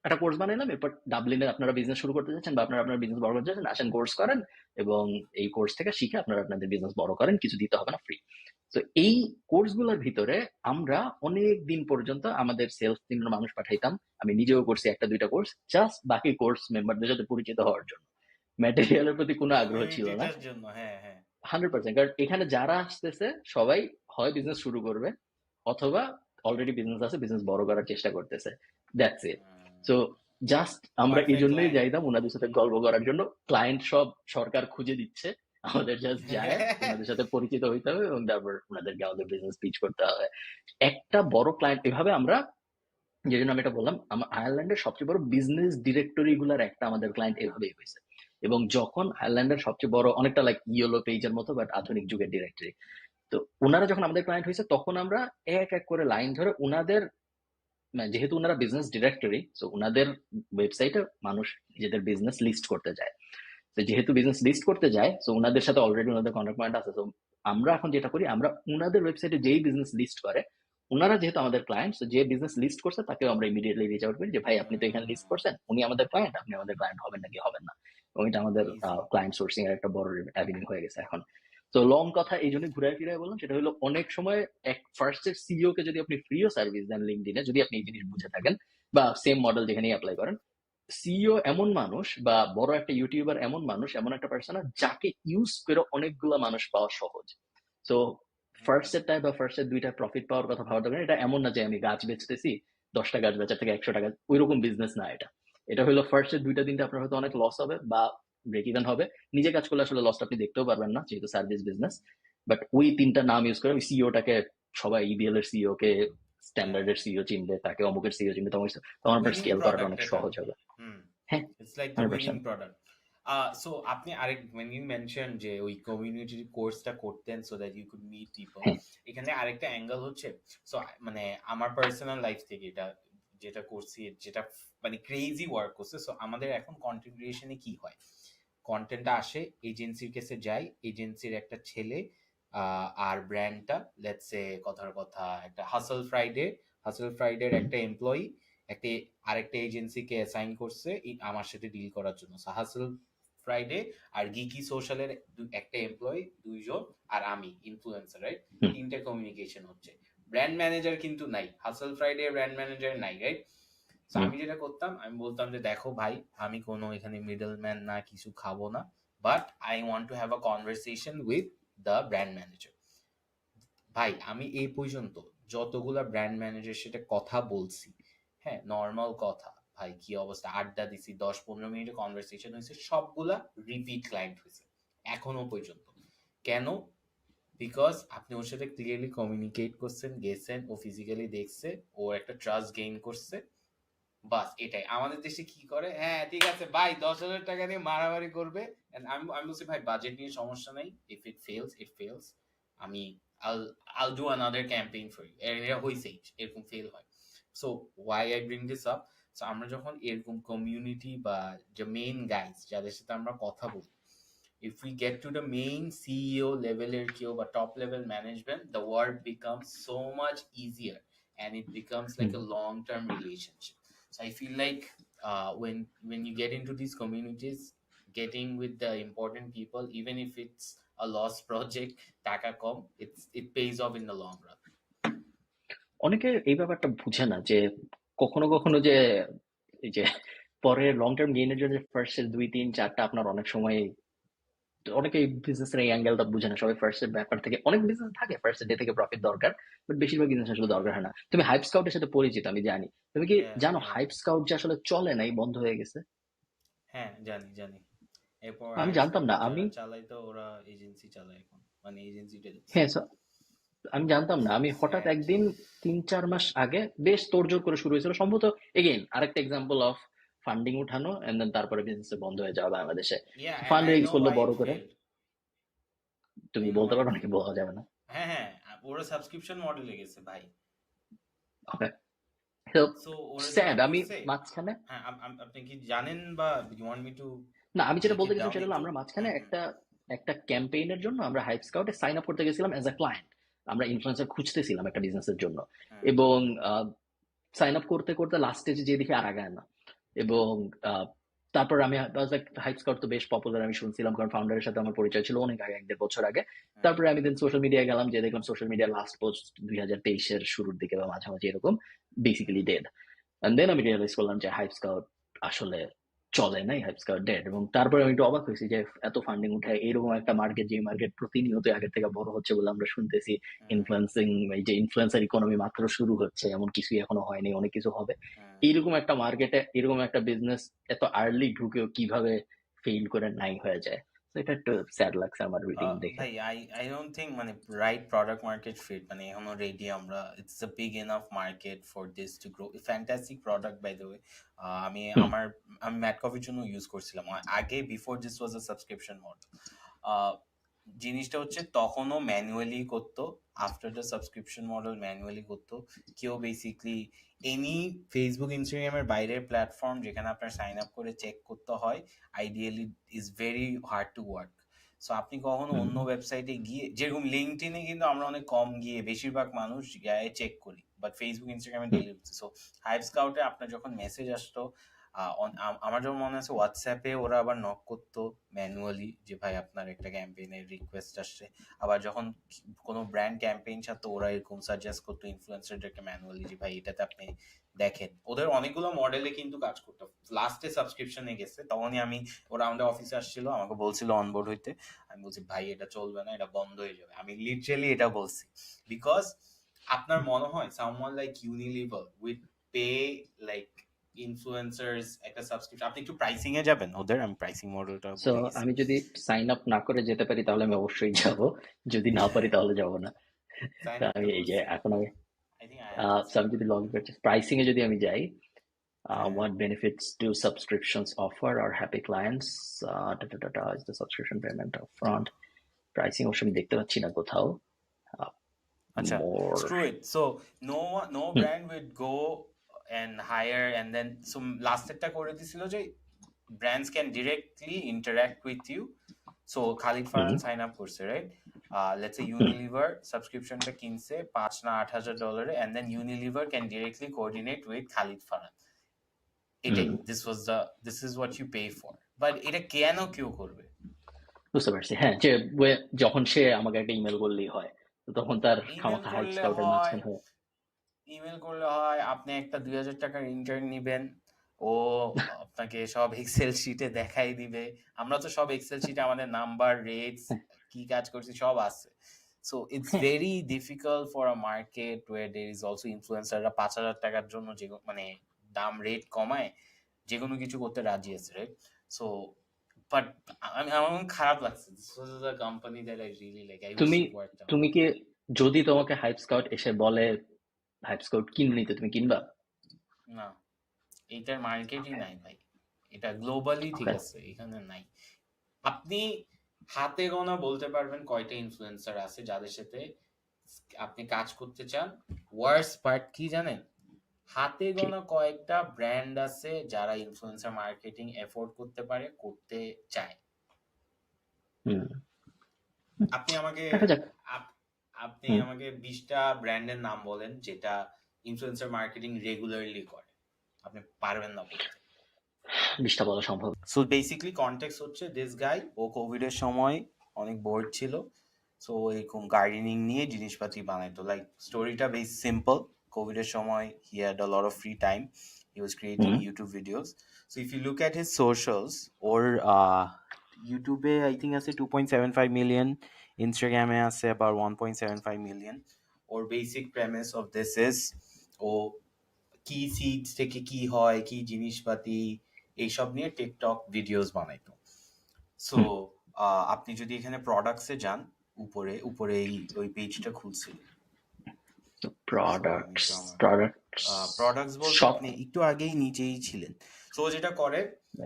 একটা কোর্স বানাইলাম, এরপর ডাবলিনে আপনারা বিজনেস শুরু করতে চাচ্ছেন, বা আপনারা আপনার বিজনেস বড় করতে চাচ্ছেন, আসেন কোর্স করেন, এবং এই কোর্স থেকে শিখে আপনারা আপনাদের বিজনেস বড় করেন, কিছু দিতে হবে না, ফ্রি। তো এই কোর্সগুলোর ভিতরে আমরা অনেক দিন পর্যন্ত আমাদের সেলস টিমের মানুষ পাঠাইতাম, আমি নিজেও করছি 1-2টা কোর্স, জাস্ট বাকি কোর্স মেম্বারদের সাথে পরিচিত হওয়ার জন্য। ম্যাটেরিয়ালের প্রতি কোনো আগ্রহ ছিল না, কমিউনিটিটার জন্য। হ্যাঁ, হ্যাঁ, 100%। কারণ এখানে যারা আসতেছে সবাই হয় বিজনেস শুরু করবে, অথবা অলরেডি বিজনেস আছে, বিজনেস বড় করার চেষ্টা করতেছে, দ্যাটস ইট। সো জাস্ট আমরা এই পারফেক্ট জন্যই ক্লায়েন্ট। যাইতাম ওনাদের সাথে গল্প করার জন্য, ক্লায়েন্ট সব সরকার খুঁজে দিচ্ছে, আমাদের জাস্ট যায় ওনাদের সাথে পরিচিত হইতে হবে, এবং তারপর ওনাদেরকে আমাদের বিজনেস পিচ করতে হবে। একটা বড় ক্লায়েন্ট এভাবে আমরা, যে জন্য আমি এটা বললাম, আমার আয়ারল্যান্ডের সবচেয়ে বড় বিজনেস ডিরেক্টরি গুলার একটা আমাদের ক্লায়েন্ট এভাবেই হয়েছে। এবং যখন আয়ারল্যান্ডের সবচেয়ে বড়, অনেকটা লাইক ইয়েলো পেজের মতো বাট আধুনিক যুগের ডিরেক্টরি, তো ওনারা যখন আমাদের ক্লায়েন্ট হয়েছে, তখন আমরা এক এক করে লাইন ধরে ওনাদের, যেহেতু ওনারা বিজনেস ডিরেক্টরি, তো ওনাদের ওয়েবসাইটে মানুষ নিজেদের বিজনেস লিস্ট করতে যায়। তো যেহেতু বিজনেস লিস্ট করতে যায়, তো ওনাদের সাথে অলরেডি ওনাদের কন্ট্যাক্ট পয়েন্ট আছে। তো আমরা এখন যেটা করি, আমরা ওনাদের ওয়েবসাইটে যেই বিজনেস লিস্ট করে, ওনারা যেহেতু আমাদের ক্লায়েন্ট, যে বিজনেস লিস্ট করছে তাকে আমরা ইমিডিয়েটলি রিচ আউট করি, যে ভাই আপনি তো এখানে লিস্ট করছেন, উনি আমাদের ক্লায়েন্ট, আপনি আমাদের ক্লায়েন্ট হবেন নাকি হবেন না। এবং এটা আমাদের ইজি। ক্লায়েন্ট সোর্সিং এর একটা বড় অ্যাভিনিউ হয়ে গেছে এখন। তো লং কথা এই জন্য ঘুরায় ফিরায় বললাম, সেটা হলো অনেক সময় এক ফার্স্টের সিইও কে যদি আপনি ফ্রিও সার্ভিস দেন লিঙ্কডইনে, যদি আপনি এই জিনিস বুঝে থাকেন, বা সেম মডেল যেখানেই অ্যাপ্লাই করেন, সিইও এমন মানুষ, বা বড় একটা ইউটিউবার এমন মানুষ, এমন একটা পার্সন যাকে ইউজ করে অনেকগুলো মানুষ পাওয়া সহজ। তো ফার্স্ট এর টাইম বা ফার্স্ট এর 2টা প্রফিট পাওয়ার কথা ভাবার দরকার নেই। এটা এমন না যে আমি গাছ বেচতেছি, 10টা গাছ বেচার থেকে 100 টাকা, ওইরকম বিজনেস না এটা। এটা হলো ফার্স্ট এর 2টা 3টা আপনার হয়তো অনেক লস হবে, বা ব্রেক ইভেন হবে, নিজে কাজ করলে আসলে লসটা আপনি দেখতেও পারবেন না, যেহেতু সার্ভিস বিজনেস। বাট ওই 3টা নাম ইউজ করে, ওই সিইওটাকে সবাই, ইবিএল এর সিইও কে স্ট্যান্ডার্ড এর সিইও চিনবে, তাকে অমুকের সিইও চিনবে, তখন আপনার উইনিং স্কেল করাটা প্রোডাক্ট অনেক এটা। সহজ হবে। হুম, হ্যাঁ, it's like the winning 100%। Product. So আপনি আরেক, when you mentioned যে ওই কমিউনিটি কোর্সটা করতেন so that you could meet people, হ্যাঁ, এখানে আরেকটা অ্যাঙ্গেল হচ্ছে, সো মানে আমার পার্সোনাল লাইফ থেকে এটা যেটা করছি, যেটা মানে ক্রেজি ওয়ার্ক করছে। সো আমাদের এখন কন্টেন্ট ক্রিয়েশনে কি হয়, কন্টেন্টটা আসে, এজেন্সির কাছে যায়, এজেন্সির একটা ছেলে আর ব্র্যান্ডটা, লেটস সে কথার কথা একটা হাসল ফ্রাইডের একটা এমপ্লয়ি একটা আরেকটা এজেন্সিকে অ্যাসাইন করছে আমার সাথে ডিল করার জন্য। হাসেল ফ্রাইডে আর গিকি সোশ্যালের একটা এমপ্লয়ি, 2 জন, আর আমি ইনফ্লুয়েন্সার, রাইট? হুম। 3টা কমিউনিকেশন হচ্ছে। ব্র্যান্ড ম্যানেজার কিন্তু নাই, হাসেল ফ্রাইডে ব্র্যান্ড ম্যানেজার নাই, রাইট? সো হুম। আমি যেটা করতাম, আমি বলতাম যে দেখো ভাই, আমি কোনো এখানে মিডল ম্যান না, কিছু খাবো না, but I want to have a conversation with the brand manager. ভাই আমি এই পর্যন্ত যতগুলা ব্র্যান্ড ম্যানেজার সাথে কথা বলছি, হ্যাঁ, নর্মাল কথা, ভাই কি অবস্থা, আড্ডা দিছি, 10-15 মিনিটের কনভারসেশন হয়েছে, সবগুলা রিপিট ক্লায়েন্ট হয়েছে এখনো পর্যন্ত। কেন? বিকজ আপনি ওর সাথে ক্লিয়ারলি কমিউনিকেট করছেন, গেছেন, ও ফিজিক্যালি দেখছে, ও একটা ট্রাস্ট গেইন করছে, বাস এটাই। আমাদের দেশে কি করে, হ্যাঁ ঠিক আছে ভাই 10,000 টাকা নিয়ে মারামারি করবে, and আমি বলছি ভাই বাজেট নিয়ে সমস্যা নাই, if it falls it falls, আমি I'll do another campaign for you, এরা হইছেই এরকম ফেল হয়। So why I bring this up, so আমরা যখন এরকম কমিউনিটি বা যে মেইন গাইজ যাদের সাথে আমরা কথা বলি, if we get to the main CEO level কেউ বা top level management, the work becomes so much easier and it becomes like a long term relationship. So I feel like when you get into these communities, getting with the important people, even if it's a lost project, taka kom, it pays off in the long run. অনেকে এই ব্যাপারটা বুঝে না যে কখনো কখনো যে এই যে পরে লং টার্ম গেইনের জন্য ফার্স্ট এর 2-3-4টা আপনার অনেক সময় অনেকে বিজনেসের এই অ্যাঙ্গেলটা বুঝে না। সবাই ফার্স্ট এর ব্যাপার থেকে, অনেক বিজনেস থাকে ফার্স্ট ডে থেকে প্রফিট দরকার, বাট বেশিরভাগ বিজনেস আসলে দরকার হয় না। তুমি হাইপ স্কাউটের সাথে পরিচিত আমি জানি, তুমি কি Yeah, জানো yeah. হাইপ স্কাউট যে আসলে চলে নাই, বন্ধ হয়ে গেছে? হ্যাঁ জানি। এরপর আমি হাইপ জানতাম না। স্কাউট আমি যারা চালায় তো ওরা এজেন্সি চালায় এখন, মানে এজেন্সিটা হ্যাঁ আমি জানতাম না। আমি হঠাৎ স্যাড। একদিন 3-4 মাস আগে বেশ তোড়জোড় করে শুরু হয়েছিল সম্ভবত, এগেইন আরেকটা এক্সাম্পল অফ ফান্ডিং উঠানো এন্ড দেন তারপরে বিজনেস বন্ধ হয়ে যাওয়া বাংলাদেশে। Yeah, and fund I raise know করলো why বড় it করে। failed. তুমি I know বলতে why পারো it নাকি? failed. বলা যাবে না? হ্যাঁ ওরা সাবস্ক্রিপশন মডেলে গেছে ভাই। ওকে, তো সো ওরা যেটা স্যাড। আমি করছে, মাঝখানে, হ্যাঁ আপনি কি জানেন বা ইউ ওয়ান্ট মি টু না আমি যেটা ব্রেক বলতে ইট গেছিলাম ডাউন সেটা হলো একটু? আমরা মাঝখানে একটা একটা ক্যাম্পেইনের জন্য আমরা হাইপ স্কাউটে সাইন আপ করতে গেছিলাম অ্যাজ আ ক্লায়েন্ট। আমরা ইনফ্লুয়েন্সার খুঁজতেছিলাম একটা বিজনেসের জন্য, এবং সাইন আপ করতে করতে লাস্ট স্টেজে যে দেখি আর আগায় না। এবং তারপর আমি হাইপ স্কাউট তো বেশ পপুলার আমি শুনছিলাম, কারণ ফাউন্ডারের সাথে আমার পরিচয় ছিল অনেক আগে, 1-1.5 বছর আগে। তারপরে আমি দেন সোশ্যাল মিডিয়ায় গেলাম, যে দেখলাম সোশ্যাল মিডিয়া লাস্ট পোস্ট 2023-এর শুরুর দিকে বা মাঝামাঝি এরকম, বেসিক্যালি ডেড। এন্ড দেন আমি রিয়েলাইজ করলাম যে হাইপ স্কাউট আসলে চলে নাই, হাইপ স্কাউট ডেড। এবং তারপরে আমি একটু অবাক হয়েছি যে এত ফান্ডিং উঠে এরকম একটা মার্কেট, যে মার্কেট প্রতিনিয়ত আগের থেকে বড় হচ্ছে বলে আমরা শুনতেছি, ইনফ্লুয়েন্সিং, এই যে ইনফ্লুয়েন্সার ইকোনমি মাত্র শুরু হচ্ছে, এমন কিছুই এখনো হয়নি, অনেক কিছু হবে। এইরকম একটা মার্কেটে এরকম একটা বিজনেস এত আর্লি ঢুকেও কিভাবে ফেইল করে নাই হয়ে যায়, তো এটা একটু স্যাড লাগছে আমার রিডিং দেখে। ভাই আই ডোন্ট থিঙ্ক মানে রাইট প্রোডাক্ট মার্কেট ফিট মানে এখনো রেডি আমরা, it's a big enough market for this to grow. Fantastic product by the way. আমি ম্যাট কফির জন্য ইউজ করছিলাম আগে, before this was a subscription model. জিনিসটা হচ্ছে তখনও ম্যানুয়ালি করতো, after the subscription model manually করতো কেউ। বেসিকলি এনি ফেসবুক ইনস্টাগ্রামের বাইরের প্ল্যাটফর্ম যেখানে আপনার সাইন আপ করে চেক করতে হয়, ideally is very hard to work. So আপনি কখনো অন্য ওয়েবসাইটে গিয়ে, যেরকম লিঙ্কডইনে কিন্তু আমরা অনেক কম গিয়ে, বেশিরভাগ মানুষ গায়ে চেক করি, বাট ফেসবুক ইনস্টাগ্রামে ডেলি হচ্ছে। সো হাইপ স্কাউটে আপনার যখন মেসেজ আসতো, আমার যখন মনে আছে হোয়াটসঅ্যাপে ওরা আবার নক করতো ম্যানুয়ালি যে ভাই আপনার একটা ক্যাম্পেইনের রিকোয়েস্ট আসছে। আবার যখন কোনো ব্র্যান্ড ক্যাম্পেইন ছাড়তো ওরা এরকম সাজেস্ট করতো ইনফ্লুয়েন্সারদেরকে ম্যানুয়ালি যে ভাই এটাতে আপনি দেখেন। ওদের অনেকগুলো মডেলে কিন্তু কাজ করতো। লাস্টে সাবস্ক্রিপশনে গেছে, তখনই ওরা আমাদের অফিসে আসছিল, আমাকে বলছিল অনবোর্ড হইতে। আমি বলছি ভাই এটা চলবে না, এটা বন্ধ হয়ে যাবে। আমি লিটারালি এটা বলছি, বিকজ আপনার মনে হয় someone like Unilever with pay like influencers একটা সাবস্ক্রিপশন, আপনি একটু প্রাইসিং এ যাবেন ওদের, আমি প্রাইসিং মডেলটা সো বলে গেছি। আমি যদি সাইন আপ না করে যেতে পারি তাহলে আমি অবশ্যই যাব, যদি না পারি তাহলে যাব না। সাইন তা আপ আমি এই যে এখন আমি I think I have so আমি যদি লগ ইন করছি, প্রাইসিং এ যদি আমি যাই, what benefits do subscriptions offer our happy clients? Is the subscription payment upfront? Pricing অবশ্য আমি দেখতে পাচ্ছি না কোথাও। আচ্ছা, More. screw it. So no brand would go and hire and then so লাস্টেরটা করে দিছিল যে brands can directly interact with you. So Khalid Farhan sign up করছে, right? let's say Unilever সাবস্ক্রিপশনটা কিনছে $5,000 না $8,000 and then Unilever can directly coordinate with Khalid Farhan. এটাই this is what you pay for, but এটা কেন কেউ করবে? বুঝতে পারছি, হ্যাঁ, যে যখন সে আমাকে একটা ইমেল করলেই হয়, তো তখন তার খামাখা হাইপ স্কাউটের মাঝখানে হয়। ইমেল করলে হয়, আপনি একটা 2,000 টাকার ইন্টার্ন নিবেন, ও আপনাকে সব এক্সেল শিটে দেখাই দিবে। আমরা তো সব এক্সেল শিটে আমাদের নাম্বার, রেটস, কি কাজ করছি সব আছে। So it's very difficult for a market where there is also ইনফ্লুয়েন্সাররা 5,000 টাকার জন্য যে মানে দাম রেট কমায় যে কোনো কিছু করতে রাজি আছে, রাইট? সো বাট আমার খারাপ লাগছে। This was the company that I really like. I wish it worked out. তুমি কি, যদি তোমাকে হাইপ স্কাউট এসে বলে হাইপ স্কাউট কিনে নিতে, তুমি কিনবা? না, এইটার মার্কেটই নাই ভাই। এটা গ্লোবালি ঠিক আছে, এখানে নাই। আপনি হাতে গোনা বলতে পারবেন কয়টা ইনফ্লুয়েন্সার আছে যাদের সাথে আপনি কাজ করতে চান। ওয়ার্স্ট পার্ট কি জানেন? হাতে গোনা কয়েকটা ব্র্যান্ড আছে যারা ইনফ্লুয়েন্সার মার্কেটিং এফোর্ড করতে পারে, করতে চায়। আপনি আমাকে 20টা ব্র্যান্ডের নাম বলেন যেটা ইনফ্লুয়েন্সার মার্কেটিং রেগুলারলি করে। আপনি পারবেন না বলতে। 20টা বলা সম্ভব। সো বেসিক্যালি কনটেক্সট হচ্ছে দিস গাই, ও কোভিড এর সময় অনেক বোর্ড ছিল, সো এরকম গার্ডেনিং নিয়ে জিনিসপাতি বানাইতো। লাইক স্টোরিটা বেশ সিম্পল। কোভিড এর সময় he had a lot of free time, he was creating YouTube videos. So if you look at his socials, ওর ইউটিউবে আই থিঙ্ক আছে 2.75 মিলিয়ন, ইনস্টাগ্রামে আছে about 1.75 মিলিয়ন। ওর basic premise of this is, ও কি সিডস থেকে কি হয়, কি জিনিসপাতি, এইসব নিয়ে টিকটক ভিডিওস বানাইতো। সো আপনি যদি এখানে প্রোডাক্টসে যান, উপরে ওই পেজটা খুলছিল। প্রোডাক্টস বলতে আপনি একটু আগেই নিচেই ছিলেন। সো যেটা করে,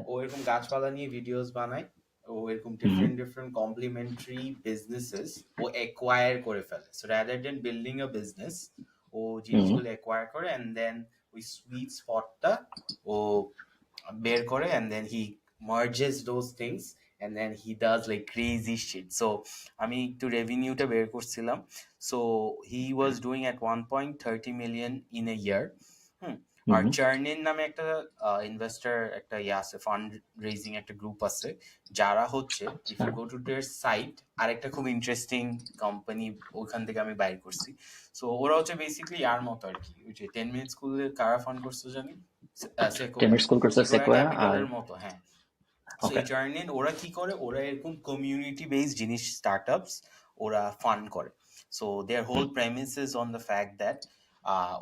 ও এরকম গাছপালা নিয়ে ভিডিওস বানায়, ও এরকম ডিফারেন্ট কমপ্লিমেন্টারি বিজনেসেস ও অ্যাকোয়ার করে ফেলে। So rather than building a business, ও জিনিসগুলো অ্যাকোয়ার করে এন্ড দেন ওই সুইট স্পটটা ও বের করে and then he merges those things and then he does like crazy shit. So আমি একটু রেভিনিউটা বের করছিলাম। So he was doing at 1.30 million in a year. আর চার্নিন নামে একটা ইনভেস্টর, একটা আছে, ফান্ড রেজিং একটা গ্রুপ আছে, যারা হচ্ছে if you go to their site, আর একটা খুব ইন্টারেস্টিং কোম্পানি ওখান থেকে আমি বাইর করছি। সো ওরা হচ্ছে বেসিক্যালি আর মতো আর কি, ওই যে 10 মিনিট স্কুলে কারা ফান্ড করছো জানি, ক্যাপিটালের মতো। হ্যাঁ, সো এই জার্নিন ওরা কি করে, ওরা এরকম কমিউনিটি বেসড জিনিস স্টার্টআপস ওরা ফান্ড করে। So their whole premise is on the fact that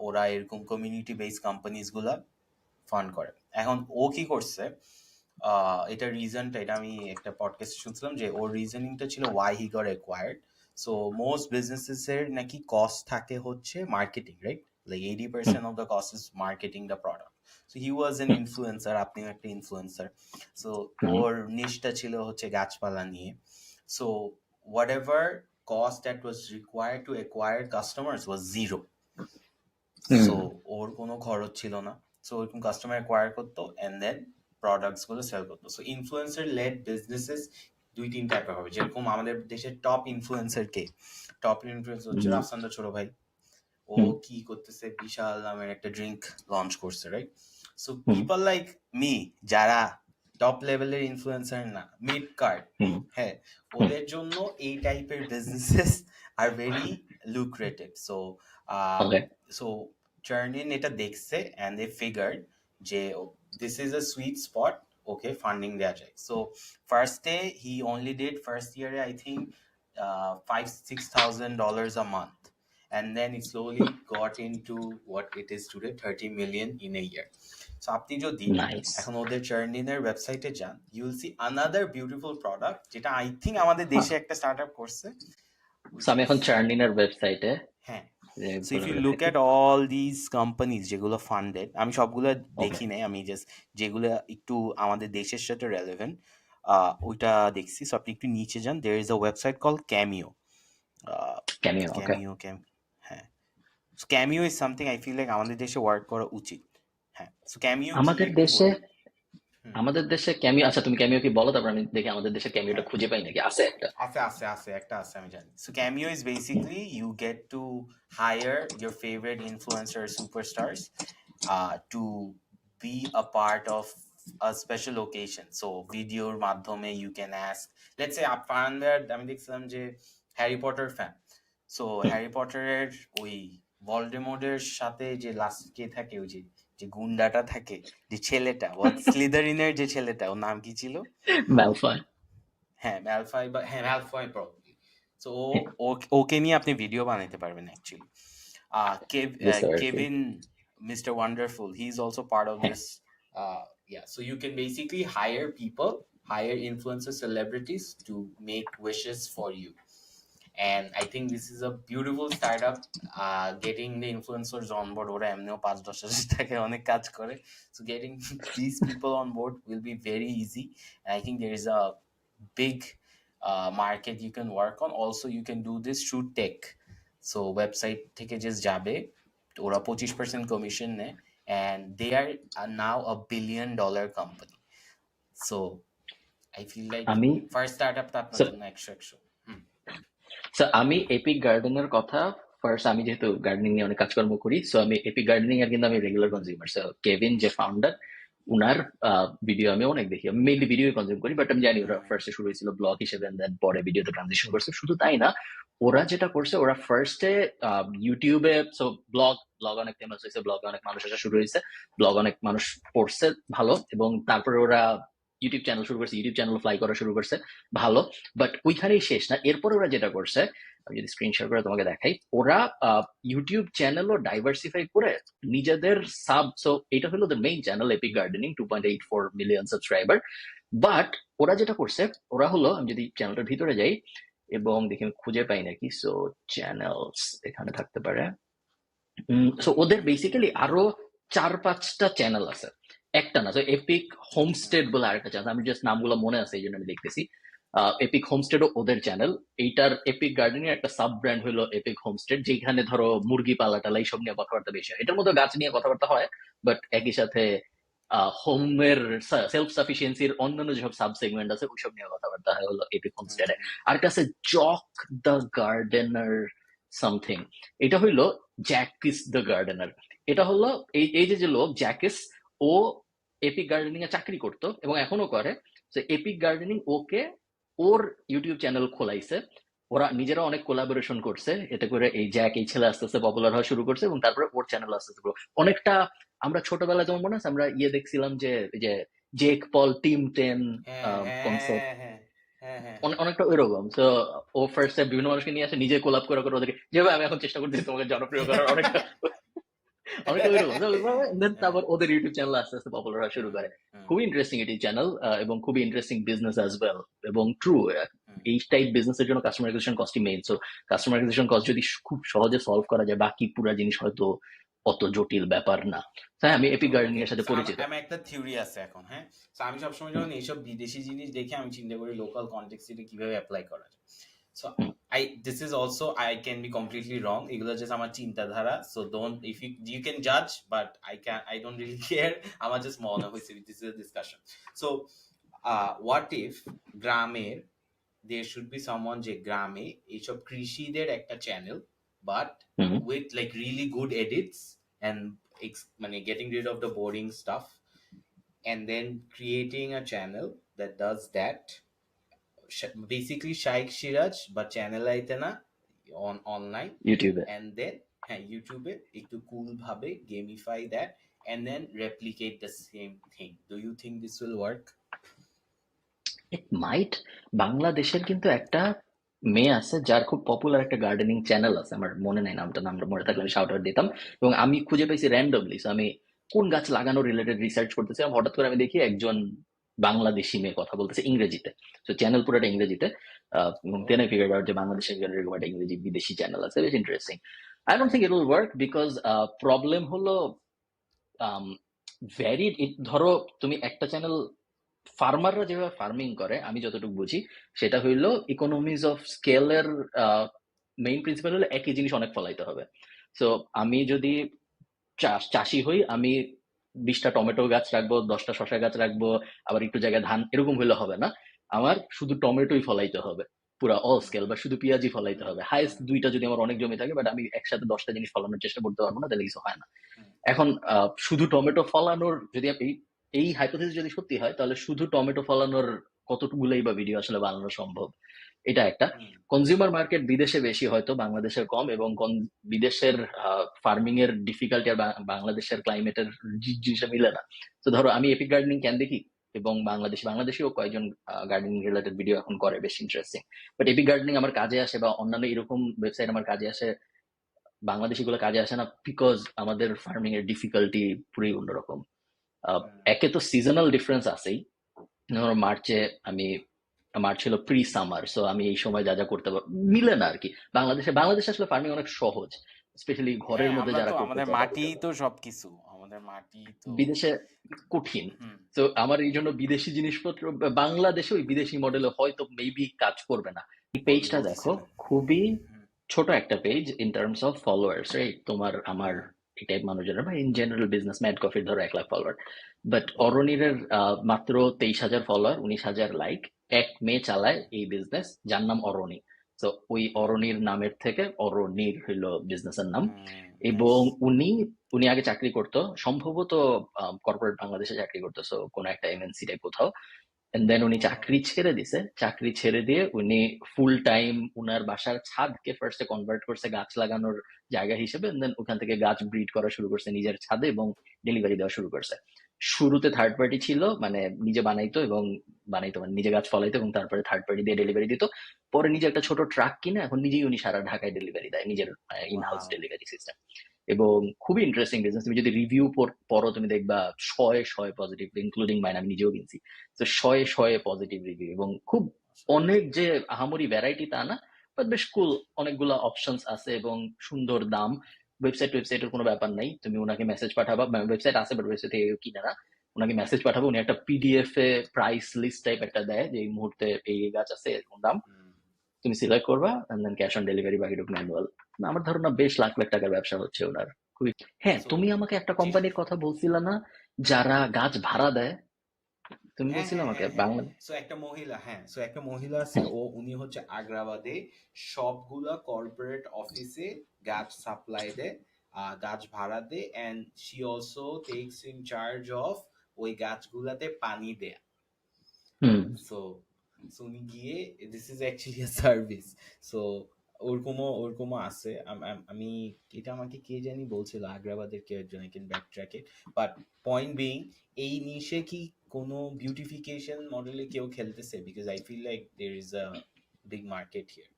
ওরা এরকম কমিউনিটি বেসড কোম্পানিজ গুলা ফান্ড করে। এখন ও কি করছে, এটা রিজনটা, এটা আমি একটা পডকাস্ট শুনছিলাম যে ওর রিজনিংটা ছিল why he got acquired. So most businesses এর নাকি কস্ট থাকে হচ্ছে marketing, right? Like 80% of the cost is marketing the product. So he was an influencer, আপনিও একটা ইনফ্লুয়েন্সার। সো ওর নিশটা ছিল হচ্ছে গাছপালা নিয়ে। So whatever cost that was required to acquire customers was zero. So ওর কোনো খরচ ছিল না। সো ওরকম কাস্টমার অ্যাকোয়ার করতো and then প্রোডাক্টস গুলো সেল করতো। সো ইনফ্লুয়েন্সার লেড বিজনেসেস 2-3 টাইপের হবে। যেরকম আমাদের দেশের টপ ইনফ্লুয়েন্সার কে? টপ ইনফ্লুয়েন্সার হচ্ছে রাফসানদার ছোট ভাই। ও কি করতেছে, বিশাল নামের একটা ড্রিঙ্ক লঞ্চ করছে, right? So people like me, যারা টপ লেভেলের ইনফ্লুয়েন্সার না, মিড কার্ড, হ্যাঁ, ওদের জন্য এই type businesses are very lucrative. So চার্নিন এটা দেখছে and they figured যে this is a sweet spot, okay funding দেওয়া যায়। সো ফার্স্টে he only did first year I think $5,000-6,000 a month, and then it slowly got into what it is today, 30 million in a year. So আপনি যদি এখন ওদের চার্নিনের ওয়েবসাইটে যান, you will see another beautiful product যেটা I think আমাদের দেশে একটা স্টার্টআপ করছে। আমি এখন চার্নিনের ওয়েবসাইটে, হ্যাঁ, so if you look at all these companies যেগুলো ফান্ডেড, আমি সবগুলো দেখি নাই, আমি জাস্ট যেগুলো একটু আমাদের দেশের সাথে রেলেভেন্ট ওইটা দেখছি। সো আপনি একটু নিচে যান, there is a website called Cameo. হ্যাঁ, so Cameo is something I feel like আমাদের দেশে ওয়ার্ক করা উচিত। হ্যাঁ, so Cameo আমাদের দেশে আমাদের দেশে ক্যামিও, আচ্ছা তুমি ক্যামিও কি বলো, তারপর আমি দেখি আমাদের দেশে ক্যামিওটা খুঁজে পাই নাকি আছে একটা। একটা আছে আমি জানি। So Cameo is basically you get to hire your favorite influencer superstars to be a part of a special occasion. So ভিডিওর মাধ্যমে you can ask, let's say আপনার, আমি দেখছিলাম যে Harry Potter fan, so Harry পটারের ওই ভলডেমর্টের সাথে যে লাস্ট কে থাকে, ওই যে গুন্ডাটা থাকে, যে ছেলেটা স্লিদারিনের যে ছেলেটা, ওর নাম কি ছিল? ম্যালফয়। হ্যাঁ ম্যালফয়, বা হ্যাঁ ম্যালফয় প্রবাবলি। সো ওকে নিয়ে আপনি ভিডিও বানাইতে পারবেন অ্যাকচুয়ালি। বুঝতে পারছি। Kevin, Mr. Wonderful, he's also part of this. Yeah, so you can basically hire influencer celebrities to make wishes for you. And I think this is a beautiful startup. Getting the influencers on board, ওরা এমনিও 5-10 টাকায় অনেক কাজ করে, so getting these people on board will be very easy. And I think there is a big market you can work on. Also you can do this through tech. So website থেকে just যাবে, ওরা 25% commission নেয়, and they are now a $1 billion company. So I feel like আমি first startup টা আপনার So- জন্য 100। So, আমি এপিক গার্ডেনের কথা ফার্স্ট, আমি যেহেতু গার্ডেনিং নিয়ে অনেক কাজকর্ম করি, সো আমি এপিক গার্ডেনিং এর কিন্তু আমি রেগুলার কনজিউমার। সো কেভিন যে ফাউন্ডার, উনার ভিডিও আমি অনেক দেখি, আমি মেইনলি ভিডিও কনজিউম করি, বাট আমি জানি ওরা ফার্স্টে শুরু হয়েছিল ব্লগ হিসেবে, দেন পরে ভিডিওতে ট্রানজিশন করছে। শুধু তাই না, ওরা যেটা করছে, ওরা ফার্স্টে ইউটিউবে, সো ব্লগ অনেক ফেমাস হয়েছে, ব্লগে অনেক মানুষ আসা শুরু হয়েছে, ব্লগ অনেক মানুষ পড়ছে ভালো, এবং তারপরে ওরা ইউটিউব চ্যানেল শুরু করছে, ইউটিউব চ্যানেল ফ্লাই করা শুরু করছে ভালো। বাট ওইখানেই শেষ না, এরপরে ওরা যেটা করছে, আমি যদি স্ক্রিন শেয়ার করে তোমাকে দেখাই, ওরা ইউটিউব চ্যানেলও ডাইভার্সিফাই করে নিজেদের সো এটা হলো the main channel epic gardening, 2.84 million subscriber. But ওরা যেটা করছে, ওরা হলো, আমি যদি চ্যানেলটার ভিতরে যাই এবং দেখি আমি খুঁজে পাই নাকি, সো চ্যানেলস এখানে থাকতে পারে। সো ওদের বেসিক্যালি আরো 4-5টা চ্যানেল আছে, একটা না। এপিক হোমস্টেড বলে আরেকটা চ্যানেল, আমি জাস্ট নামগুলো মনে আছে এই জন্য আমি দেখতেছি। এপিক হোমস্টেডও ওদের চ্যানেল। এইটার এপিক গার্ডেনিং একটা সাব ব্র্যান্ড হলো এপিক হোমস্টেড, যেখানে ধরো মুরগি পালা টালা এইসব নিয়ে কথাবার্তা বেশি হয়। এটার মধ্যে গাছ নিয়ে কথাবার্তা হয়, বাট একই সাথে হোমের সেলফ সাফিসিয়েন্সির অন্যান্য যেসব সাব সেগমেন্ট আছে ওইসব নিয়ে কথাবার্তা হয় হলো এপিক হোমস্টেডে। আর একটা আছে জক দ্য গার্ডেনার সামথিং, এটা হইলো জ্যাকিস দ্য গার্ডেনার। এটা হলো এই যে লোক জ্যাকিস, ও এপিক গার্ডেনিং এ চাকরি করতো এবং এখনো করে। তো এপিক গার্ডেনিং ওকে ওর ইউটিউব চ্যানেল খোলাইছে, ওরা নিজেরা অনেক কোলাবোরেশন করছে, এতে করে এই জ্যাক এই ছেলে আস্তে আস্তে পপুলার হওয়া শুরু করছে, এবং তারপরে ওর চ্যানেল আস্তে আস্তে অনেকটা, আমরা ছোটবেলায় যেমন মনে আছে আমরা দেখছিলাম যে জেক পল টিম 10 কনসেপ্ট, অনেকটা ওইরকম। তো ও ফার্স্ট বিভিন্ন মানুষকে নিয়ে আসে, নিজে কোলাপ করে ওদেরকে, যেভাবে আমি এখন চেষ্টা করতেছি তোমাকে জনপ্রিয় করার, অনেকটা তারপর ওদের ইউটিউব চ্যানেল আস্তে আস্তে পপুলার হওয়া শুরু করে। খুবই ইন্টারেস্টিং এটি চ্যানেল, এবং খুবই ইন্টারেস্টিং বিজনেস অ্যাজ ওয়েল। এবং ট্রু, এই টাইপ বিজনেসের জন্য কাস্টমার অ্যাকুইজিশন কস্টই main. So customer acquisition cost যদি খুব সহজে সলভ করা যায়, বাকি পুরো জিনিস হয়তো অত জটিল ব্যাপার না। হ্যাঁ, আমি এপিক গার্ডেনিং এর সাথে পরিচিত। আমার একটা থিওরি আছে এখন, হ্যাঁ। তো আমি সবসময় যখন এইসব বিদেশি জিনিস দেখি, আমি চিন্তা করি লোকাল কনটেক্সটে কিভাবে অ্যাপ্লাই করা যায়। So this is also, I can be completely wrong, এগুলো জাস্ট আমার চিন্তাধারা, so don't, if you can judge, but I don't really care, আমার জাস্ট মনে হয়েছে, this is a discussion. So what if গ্রামের there should be someone যে গ্রামে এইসব কৃষিদের একটা channel, but with like really good edits and মানে getting rid of the boring stuff, and then creating a channel that does that, basically Shaikh Siraj but channel আইতে না, on online ইউটিউবে, and then ইউটিউবে একটু কুল ভাবে gamify that and then replicate the same thing. Do you think this will work? ইট মাইট। বাংলাদেশের কিন্তু একটা মেয়ে আছে যার খুব পপুলার একটা গার্ডেনিং চ্যানেল আছে, আমার মনে নাই নামটা মনে থাকলে আমি শাউট আউট দিতাম। এবং আমি খুঁজে পাইছি র্যান্ডমলি, আমি কোন গাছ লাগানো রিলেটেড রিসার্চ করতেছিলাম, হঠাৎ করে আমি দেখি একজন বাংলাদেশি মেয়ে কথা বলতেছে ইংরেজিতে। তো চ্যানেল পুরোটা ইংরেজিতে, এবং দেন আই ফিগার্ড আউট যে বাংলাদেশের এরকম একটা ইংরেজি বিদেশি চ্যানেল আছে, বেশ interesting. I don't think it will work, because problem হলো ভ্যারিড। ধরো তুমি একটা চ্যানেল, ফার্মাররা যেভাবে ফার্মিং করে আমি যতটুকু বুঝি, সেটা হইলো ইকোনমিজ অফ স্কেলের মেইন প্রিন্সিপাল হলো একই জিনিস অনেক ফলাইতে হবে। সো আমি যদি চাষি হই, আমি 20টা টমেটো গাছ রাখবো, 10টা শসা গাছ রাখবো, আবার একটু জায়গায় ধান, এরকম হলে হবে না। আমার শুধু টমেটোই ফলাইতে হবে পুরা অল স্কেল, বা শুধু পেঁয়াজই ফলাইতে হবে। হাইস্ট 2টা যদি আমার অনেক জমি থাকে, বাট আমি একসাথে 10টা জিনিস ফলানোর চেষ্টা করতে পারবো না, তাহলে কিছু হয় না। এখন শুধু টমেটো ফলানোর যদি এই হাইপোথিসিস যদি সত্যি হয়, তাহলে শুধু টমেটো ফলানোর কতগুলোই বা ভিডিও আসলে বানানো সম্ভব? এটা একটা। কনজিউমার মার্কেট বিদেশে বেশি, হয়তো বাংলাদেশের কম, এবং বিদেশের ফার্মিং এর ডিফিকাল্টি আর বাংলাদেশের ক্লাইমেটের জিনিসটা মিলে না। তো ধরো আমি এপিক গার্ডেনিং কেন দেখি, এবং বাংলাদেশেও কয়েকজন গার্ডেনিং রিলেটেড ভিডিও এখন করে, বেশ ইন্টারেস্টিং। বাট এপিক গার্ডেনিং আমার কাজে আসে, বা অন্যান্য এরকম ওয়েবসাইট আমার কাজে আসে, বাংলাদেশি গুলো কাজে আসে না, বিকজ আমাদের ফার্মিং এর ডিফিকাল্টি পুরোই অন্যরকম। একে তো সিজনাল ডিফারেন্স আছেই। ধরো মার্চ ছিল প্রি সামার, সো আমি এই সময় যা যা করতে মিলে না আর কি। বাংলাদেশে আসলে ফার্মিং অনেক সহজ, স্পেশালি ঘরের হ্যাঁ, মধ্যে আমরা যারা তো করতে আমাদের চায় তাদের মাটি জন্য। তো সবকিছু, আমাদের মাটি তো বিদেশে কঠিন। হুম তো আমার এই জন্য বিদেশি জিনিসপত্র বাংলাদেশে ওই বিদেশি মডেলে হয়তো মেবি কাজ করবে না। এই পেজটা দেখো, বলতেছিলাম। খুবই হুম ছোট একটা page in terms of followers, right? তোমার আমার হুম এই টাইপ মানুষের, বা ইন জেনারেল বিজনেস, ম্যাড কফির ধরো 1 লাখ ফলোয়ার, বাট হুম অরনির মাত্র 23,000 ফলোয়ার, 19,000 লাইক। এক মেয়ে চালায় এই বিজনেস, যার নাম অরণি। তো ওই হুম অরণির নামের থেকে অরণির হইলো বিজনেসের নাম। নাইস। এবং উনি উনি আগে চাকরি করতো সম্ভবত কর্পোরেট বাংলাদেশে চাকরি করতো, সো কোনো একটা এমএনসি টাইপ কোথাও। এন্ড দেন উনি চাকরি ছেড়ে দিছে, চাকরি ছেড়ে দিয়ে উনি ফুল টাইম উনার বাসার ছাদকে ফার্স্টে কনভার্ট করছে গাছ লাগানোর জায়গা হিসেবে, দেন ওখান থেকে গাছ ব্রিড করা শুরু করছে নিজের ছাদে, এবং ডেলিভারি দেওয়া শুরু করছে। শুরুতে থার্ড পার্টি ছিল, মানে নিজে বানাইতো মানে নিজে গাছ ফলাইতো, এবং তারপরে থার্ড পার্টি দিয়ে ডেলিভারি দিত। পরে নিজে একটা ছোট ট্রাক কিনে এখন নিজেই উনি সারা ঢাকায় ডেলিভারি দেয়, নিজের in house wow. Delivery system. এবং খুবই ইন্টারেস্টিং বিজনেস। তুমি যদি রিভিউ পড়ো, তুমি দেখবা শয়ে শয়ে পজিটিভ, ইনক্লুডিং মাইন, আমি নিজেও কিনছি। তো শয়ে শয়ে পজিটিভ রিভিউ, এবং খুব অনেক যে আহামরি ভ্যারাইটি তা না, বাট বেশ কুল, অনেকগুলো অপশনস আছে এবং সুন্দর দাম। ওয়েবসাইটের কোনো ব্যাপার নাই, তুমি ওনাকে মেসেজ পাঠাবা, ওয়েবসাইট আছে বাট ওয়েবসাইট থেকে কিনে না। ওনাকে মেসেজ পাঠাবো, উনি একটা পিডিএফ এ প্রাইস লিস্ট টাইপ একটা দেয়, যে এই মুহূর্তে এই গাছ আছে এরকম দাম, তুমি সিলেক্ট করবা, and then cash on delivery, বাকিটুকু ম্যানুয়াল। আমার ধারণা বেশ লাখ লাখ টাকার ব্যবসা হচ্ছে ওনার, খুবই। হ্যাঁ, সো তুমি আমাকে একটা জি কোম্পানির কথা বলছিলে না, যারা গাছ ভাড়া দেয়? তুমি হ্যাঁ বলছিলে হ্যাঁ আমাকে হ্যাঁ হ্যাঁ বাংলা। সো একটা মহিলা আছে, হ্যাঁ। উনি হচ্ছে আগ্রাবাদে সবগুলা কর্পোরেট অফিসে গাছ সাপ্লাই দেয়, গাছ ভাড়া দেয়, and she also takes in charge of ওই গাছগুলাতে পানি দেয়া। হুম। সো উনি গিয়ে, this is actually a service. So ওরকমও আছে। আমি এটা আমাকে কে জানি বলছিল, আগ্রাবাদের কেউ একজন, I can backtrack it. But point being, এই নিশে কি কোনো বিউটিফিকেশন মডেলে কেউ খেলতেছে? Because I feel like there is a big market here.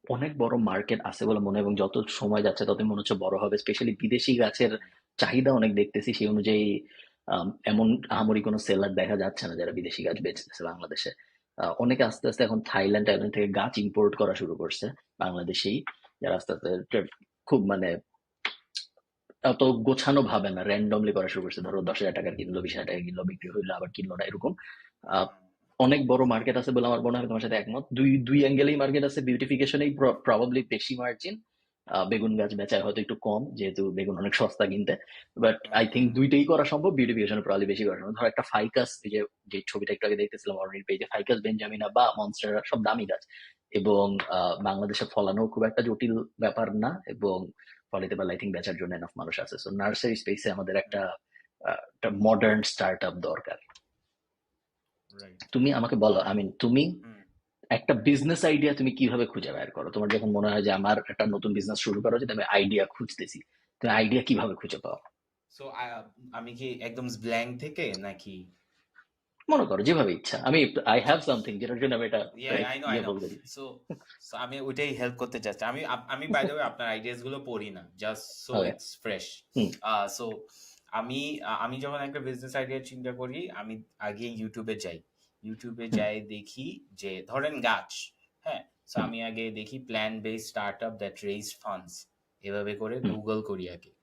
অনেক বড় মার্কেট আছে বলে মনে হয়, এবং যত সময় যাচ্ছে তত মনে হচ্ছে বড় হবে। স্পেশালি বিদেশি গাছের চাহিদা অনেক দেখতেছি, সেই অনুযায়ী এমন আহামরি কোনো সেলার দেখা যাচ্ছে না যারা বিদেশি গাছ বেচতেছে বাংলাদেশে। অনেকে আস্তে আস্তে এখন থাইল্যান্ড থেকে গাছ ইম্পোর্ট করা শুরু করছে বাংলাদেশেই, যারা আস্তে আস্তে খুব মানে অত গোছানো ভাবে না, র্যান্ডমলি করা শুরু করছে। ধরো 10,000 টাকার কিনলো, 20,000 টাকা কিনলো, বিক্রি হইলো, আবার কিনলো না, এরকম। আহ, অনেক বড় মার্কেট আছে বলে আমার মনে হয়, তোমার সাথে একমত। দুই দুই অ্যাঙ্গেলেই মার্কেট আছে। বিউটিফিকেশনেই প্রবাবলি বেশি মার্জিন, বেগুন গাছ বেচায় হয়তো একটু কম, যেহেতু বেগুন অনেক সস্তা কিনতে। বাট আই থিঙ্ক দুইটাই করা সম্ভব, বিউটিফিকেশনে প্রবাবলি বেশি করা সম্ভব। ধরো একটা ফাইকাস, যে যে ছবিটা একটু আগে দেখতেছিলাম অরনির পেজে, ফাইকাস বেঞ্জামিনা বা মনস্টেরা সব দামি গাছ, এবং বাংলাদেশে ফলানো খুব একটা জটিল ব্যাপার না, এবং ফলাইতে পারলে আই থিঙ্ক বেচার জন্য এনাফ মানুষ আছে। সো নার্সারি স্পেসে আমাদের একটা মডার্ন স্টার্ট আপ দরকার। রাইট। তুমি আমাকে বলো, তুমি হুম একটা বিজনেস আইডিয়া তুমি কিভাবে খুঁজে বের করো? তোমার যখন মনে হয় যে আমার একটা নতুন বিজনেস শুরু করা উচিত, আমি আইডিয়া খুঁজতেছি, তুমি আইডিয়া কিভাবে খুঁজে পাও? সো আমি কি একদম ব্ল্যাঙ্ক থেকে নাকি? মনে করো যেভাবে ইচ্ছা। আই হ্যাভ সামথিং যেটার জন্য আমি এটা আই নো। বলতে দিই। সো আমি ওইটাই হেল্প করতে চাচ্ছি। আমি বাই দ্য ওয়ে আপনার আইডিয়াস গুলো পড়ি না, just so okay. It's fresh. Hmm. So আমি যখন একটা বিজনেস আইডিয়া চিন্তা করি, আমি আগে ইউটিউবে যাই দেখি যে ধরেন গাছ, হ্যাঁ। সো হুম। আমি আগে দেখি plan based startup that raise funds, এভাবে করে হুম।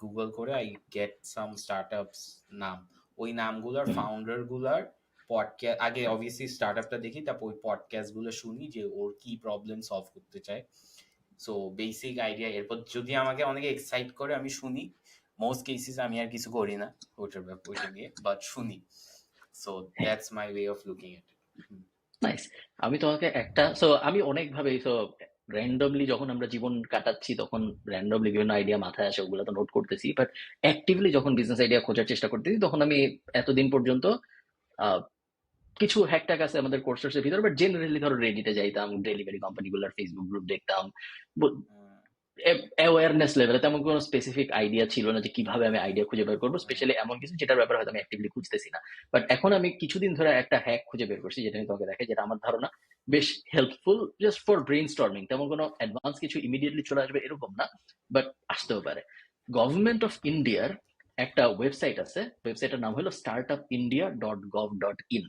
গুগল করে আই গেট সাম স্টার্টআপস নাম, ওই নামগুলোর হুম। ফাউন্ডার গুলার পডকাস্ট, আগে অবভিয়াসলি স্টার্টআপটা দেখি, তারপর ওই পডকাস্ট গুলো শুনি যে ওর কি প্রবলেম সলভ করতে চায়। সো বেসিক আইডিয়া, এরপর যদি আমাকে অনেকে এক্সাইট করে আমি শুনি, মোস্ট কেসেস আমি আর কিছু করি না ওইটা নিয়ে, বাট শুনি। সো হ্যাঁ, that's my way of looking at it. Nice. আমি তোমাকে একটা আমি অনেকভাবে র্যান্ডমলি যখন আমরা জীবন কাটাচ্ছি তখন র্যান্ডমলি বিভিন্ন আইডিয়া মাথায় আসে, ওগুলো তো নোট করতেছি, বাট অ্যাক্টিভলি যখন বিজনেস আইডিয়া খোঁজার চেষ্টা করতেছি তখন আমি এতদিন পর্যন্ত আহ, কিছু হ্যাকট্যাক আছে আমাদের কোর্সের ভিতরে, বাট জেনারেলি ধরো রেডিটে যাইতাম, ডেলিভারি কোম্পানিগুলোর ফেসবুক গ্রুপ দেখতাম, অ্যাওয়ারনেস লেভেলে তেমন কোনো স্পেসিফিক আইডিয়া ছিল না যে কিভাবে আমি আইডিয়া খুঁজে বের করবো, স্পেশালি এমন কিছু যেটার ব্যাপারে হয়তো আমি অ্যাক্টিভলি খুঁজতেছি না। বাট এখন আমি কিছুদিন ধরে একটা হ্যাক খুঁজে বের করছি যেটা আমি তোমাকে দেখে, যেটা আমার ধারণা বেশ helpful just for brain storming. তেমন কোনো অ্যাডভান্স কিছু ইমিডিয়েটলি চলে আসবে এরকম না, বাট আসতেও পারে। গভর্নমেন্ট অফ ইন্ডিয়ার একটা ওয়েবসাইট আছে, ওয়েবসাইটের নাম হলো startupindia.gov.in।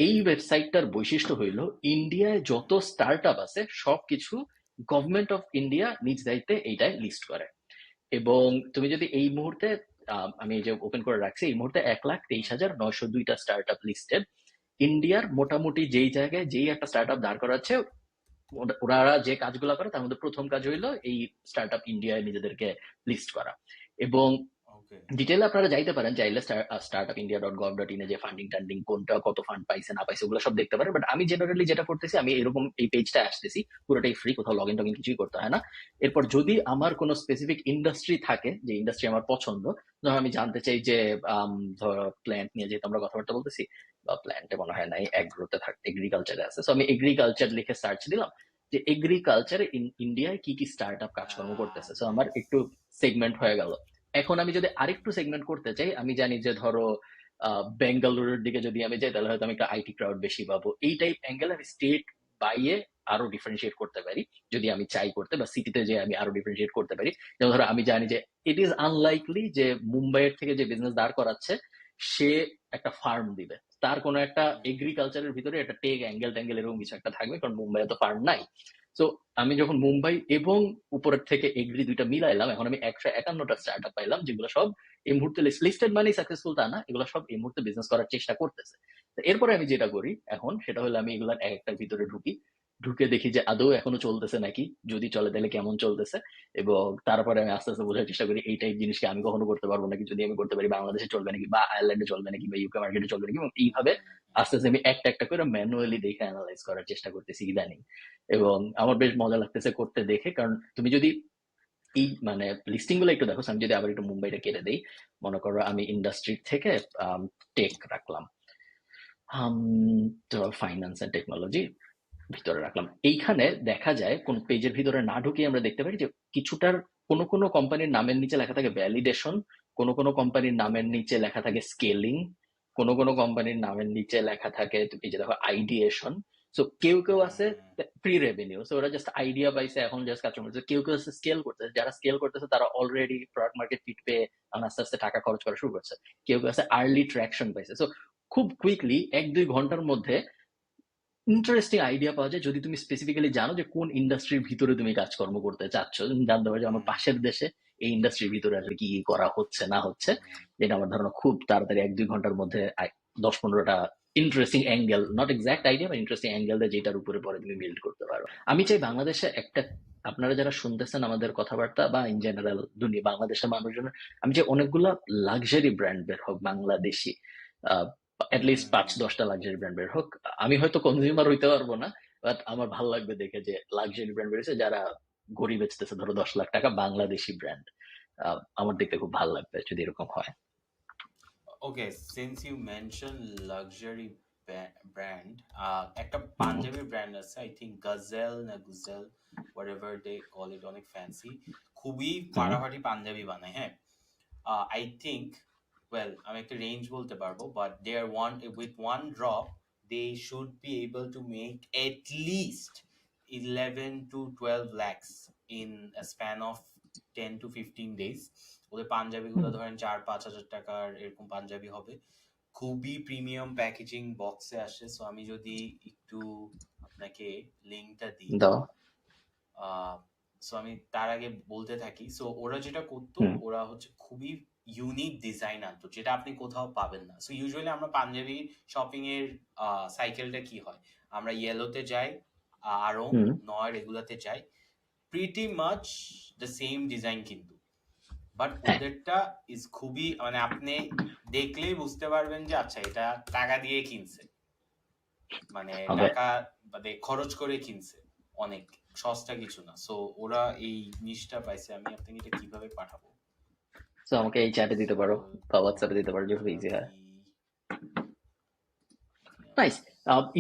এই ওয়েবসাইটটার বৈশিষ্ট্য হইল ইন্ডিয়ায় যত স্টার্ট আপ আছে সবকিছু গভর্নমেন্ট অফ ইন্ডিয়া নিজ দায়িত্বে এইটাই লিস্ট করে। এবং তুমি যদি এই মুহূর্তে আমি এই যে ওপেন করে রাখছি, এই মুহূর্তে 1,23,902টা স্টার্ট আপ লিস্টেড। ইন্ডিয়ার মোটামুটি যেই জায়গায় যেই একটা স্টার্ট আপ দাঁড় করাচ্ছে, ওরা যে কাজগুলো করে তার মধ্যে প্রথম কাজ হইলো এই স্টার্ট আপ ইন্ডিয়ায় নিজেদেরকে লিস্ট করা। এবং ডিটেলে আপনারা যাইতে পারেন চাইলে startupindia.gov.in এ, যে ফান্ডিং টান্ডিং কোনটা কত ফান্ড পাইছে না পাইছে ওগুলো সব দেখতে পারেন। বাট আমি জেনারেলি যেটা করতেছি, আমি এরকম এই পেজটা আসতেছি, পুরোটাই ফ্রি, কোথাও লগ ইন টগিন কিছুই করতে হয় না। এরপর যদি আমার কোনো স্পেসিফিক ইন্ডাস্ট্রি থাকে, যে ইন্ডাস্ট্রি আমার পছন্দ, ধর আমি জানতে চাই যে ধর প্ল্যান্ট নিয়ে যেহেতু আমরা কথাবার্তা বলতেছি, বা প্ল্যান্টে মনে হয় নাই, এগ্রোতে থাকে, এগ্রিকালচারে আছে, আমি এগ্রিকালচার লিখে সার্চ দিলাম যে এগ্রিকালচারে ইন্ডিয়ায় কি কি স্টার্ট আপ কাজকর্ম করতেছে। আমার একটু সেগমেন্ট হয়ে গেল। এখন আমি যদি আরেকটু সেগমেন্ট করতে চাই, আমি জানি যে ধরো বেঙ্গালুরুর দিকে যদি আমি যাই তাহলে হয়তো আমি একটা আইটি ক্রাউড বেশি পাবো, এই টাইপ অ্যাঙ্গেল আমি স্টেট বাইয়ে আরো ডিফারেন্সিয়েট করতে পারি যদি আমি চাই করতে, বা সিটিতে যে আমি আরো ডিফারেন্সিয়েট করতে পারি। যেমন ধরো আমি জানি যে ইট ইজ আনলাইকলি যে মুম্বাইয়ের থেকে যে বিজনেস দাঁড় করাচ্ছে সে একটা ফার্ম দিবে, তার কোনো একটা এগ্রিকালচারের ভিতরে একটা টেক অ্যাঙ্গেল ট্যাঙ্গেল এরকম কিছু একটা থাকবে, কারণ মুম্বাইয়ে তো ফার্ম নাই। তো আমি যখন মুম্বাই এবং উপরের থেকে এগ্রি দুইটা মিলাইলাম, এখন আমি 151টা স্টার্ট আপ পাইলাম, যেগুলো সব এই মুহূর্তে লিস্টেড মানে সাকসেসফুল তা না, এগুলো সব এই মুহূর্তে বিজনেস করার চেষ্টা করতেছে। তো এরপরে আমি যেটা করি এখন সেটা হলো আমি এগুলার এক একটার ভিতরে ঢুকি, ঢুকে দেখি যে আদৌ এখনো চলতেছে নাকি, যদি চলে তাহলে কেমন চলতেছে। এবং তারপরে আমি আস্তে আস্তে বোঝার চেষ্টা করি এই টাইপ জিনিসকে আমি কখনো করতে পারবো নাকি, যদি আমি করতে পারি বাংলাদেশে চলবে নাকি, বা আয়ারল্যান্ডে চলবে নাকি, বা ইউকে মার্কেটে চলবে নাকি। এবং এইভাবে আস্তে আস্তে আমি একটা একটা করে ম্যানুয়ালি দেখে অ্যানালাইজ করার চেষ্টা করতেছি ইদানিং। এবং আমার বেশ মজা লাগতেছে করতে দেখে, কারণ তুমি যদি এই লিস্টিং গুলো একটু দেখো, আমি যদি আবার একটু মুম্বাইটা কেটে দেই, মনে করো আমি ইন্ডাস্ট্রি থেকে টেক রাখলাম, ফাইন্যান্স এন্ড টেকনোলজি ভিতরে রাখলাম। এইখানে দেখা যায় কোন পেজের ভিতরে না ঢুকে আমরা দেখতে পারি যে কিছুটার কোনো কোনো কোম্পানির নামের নিচে লেখা থাকে ভ্যালিডেশন, কোনো কোনো কোম্পানির নামের নিচে লেখা থাকে স্কেলিং, কোনো কোনো কোম্পানির নামের নিচে লেখা থাকে এই যে দেখো আইডিয়েশন। সো কেউ কেউ আছে প্রি রেভিনিউ, সো ওরা জাস্ট আইডিয়া পাইছে এখন জাস্ট কাজ করছে। কেউ কেউ আছে স্কেল করতেছে, যারা স্কেল করতেছে তারা অলরেডি প্রোডাক্ট মার্কেট ফিট পেয়ে আস্তে আস্তে টাকা খরচ করা শুরু করছে। কেউ কেউ আছে আর্লি ট্র্যাকশন পাইছে। সো খুব কুইকলি 1-2 ঘন্টার মধ্যে ইন্টারেস্টিং আইডিয়া পাওয়া যায় যদি তুমি স্পেসিফিক্যালি জানো যে কোন ইন্ডাস্ট্রির ভিতরে তুমি কাজকর্ম করতে চাচ্ছ। তুমি জানতে পারো যে আমার পাশের দেশে এই ইন্ডাস্ট্রির ভিতরে আসলে কি কি করা হচ্ছে না হচ্ছে, যেটা আমার ধারণা খুব তাড়াতাড়ি 1-2 ঘন্টার মধ্যে 10-15টা interesting angle, not exact idea, বা ইন্টারেস্টিং অ্যাঙ্গেল যেটার উপরে পরে তুমি বিল্ড করতে পারো। আমি চাই বাংলাদেশে একটা, আপনারা যারা শুনতেছেন আমাদের কথাবার্তা বা ইন জেনারেল দুনিয়া বাংলাদেশের মানুষজনের, আমি চাই অনেকগুলা লাক্সারি ব্র্যান্ড বের হোক বাংলাদেশি, অ্যাটলিস্ট 5-10টা লাক্সারি ব্র্যান্ড বের হোক। আমি হয়তো কনজিউমার হইতে পারবো না, বাট আমার ভালো লাগবে দেখে যে লাক্সারি ব্র্যান্ড বেরিয়েছে যারা ঘড়ি বেচতেছে ধরো 10 লাখ টাকা, বাংলাদেশি ব্র্যান্ড। আমার দেখতে খুব ভালো লাগবে যদি এরকম হয়। Okay, since you mentioned luxury brand, একটা পাঞ্জাবি ব্র্যান্ড আছে, I think Gazelle না Guzel, whatever they call it, অনেক ফ্যান্সি, খুবই ফাটাফাটি পাঞ্জাবি বানায়। হ্যাঁ, I think, well, আমি একটা রেঞ্জ বলতে পারবো, but they are with one drop they should be able to make at least 11 to 12 lakhs in a span of 10 to 15 days. ওদের পাঞ্জাবি গুলো ধরেন 4-5 হাজার টাকার এরকম পাঞ্জাবি হবে, খুবই প্রিমিয়াম প্যাকেজিং বক্সে আসে। সো আমি যদি একটু আপনাকে লিঙ্কটা দিই, সো আমি তার আগে বলতে থাকি। সো ওরা যেটা করতো, ওরা হচ্ছে খুবই ইউনিক ডিজাইন আনতো যেটা আপনি কোথাও পাবেন না। সো ইউজুয়ালি আমরা পাঞ্জাবি শপিং এর সাইকেলটা কি হয়, আমরা ইয়েলোতে যাই, আরং, নয় এগুলাতে যাই, pretty much the same design, কিন্তু বাট হ্যাঁ ওদেরটা ইজ খুবই মানে আপনি দেখলেই বুঝতে পারবেন যে আচ্ছা এটা টাকা দিয়ে কিনছে, মানে হবে। টাকা মানে খরচ করে কিনছে, অনেক সস্তা কিছু না। সো ওরা এই জিনিসটা পাইছে। আমি আপনাকে এটা কিভাবে পাঠাবো? তো আমাকে এই চ্যাটে দিতে পারো বা হোয়াটসঅ্যাপে দিতে পারো, যেভাবে ইজি হয়। নাইস।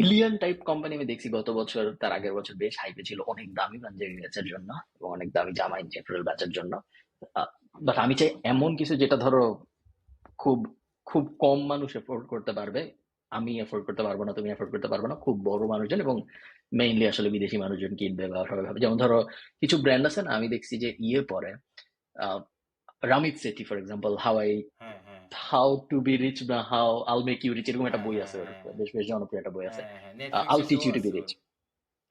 ইলিয়ান টাইপ কোম্পানি আমি দেখছি গত বছর, তার আগের বছর বেশ হাইপে ছিল, অনেক দামি পাঞ্জাবি ব্যাচের জন্য এবং অনেক দামি জামা ইন জেনারেল ব্যাচের জন্য। বাট আমি চাই এমন কিছু যেটা ধরো খুব খুব কম মানুষ এফোর্ড করতে পারবে। আমি এফোর্ড করতে পারবো না, তুমি এফোর্ড করতে পারবো না, খুব বড় মানুষজন এবং মেইনলি আসলে বিদেশি মানুষজন কিনবে বা সবাই ভাবে। যেমন ধরো কিছু ব্র্যান্ড আছে না, আমি দেখছি যে ইয়ে পরে রামিত সেঠি ফর এক্সাম্পল, হ্যাঁ হ্যাঁ হাউ টু বি রিচ বা how I'll make you rich, এরকম একটা হ্যাঁ বই হ্যাঁ আছে ওর, হ্যাঁ বেশ বেশ জনপ্রিয় একটা বই আছে। হ্যাঁ হ্যাঁ নেটফ্লিক্সে আল show teach you to be আছে রিচ, ওর।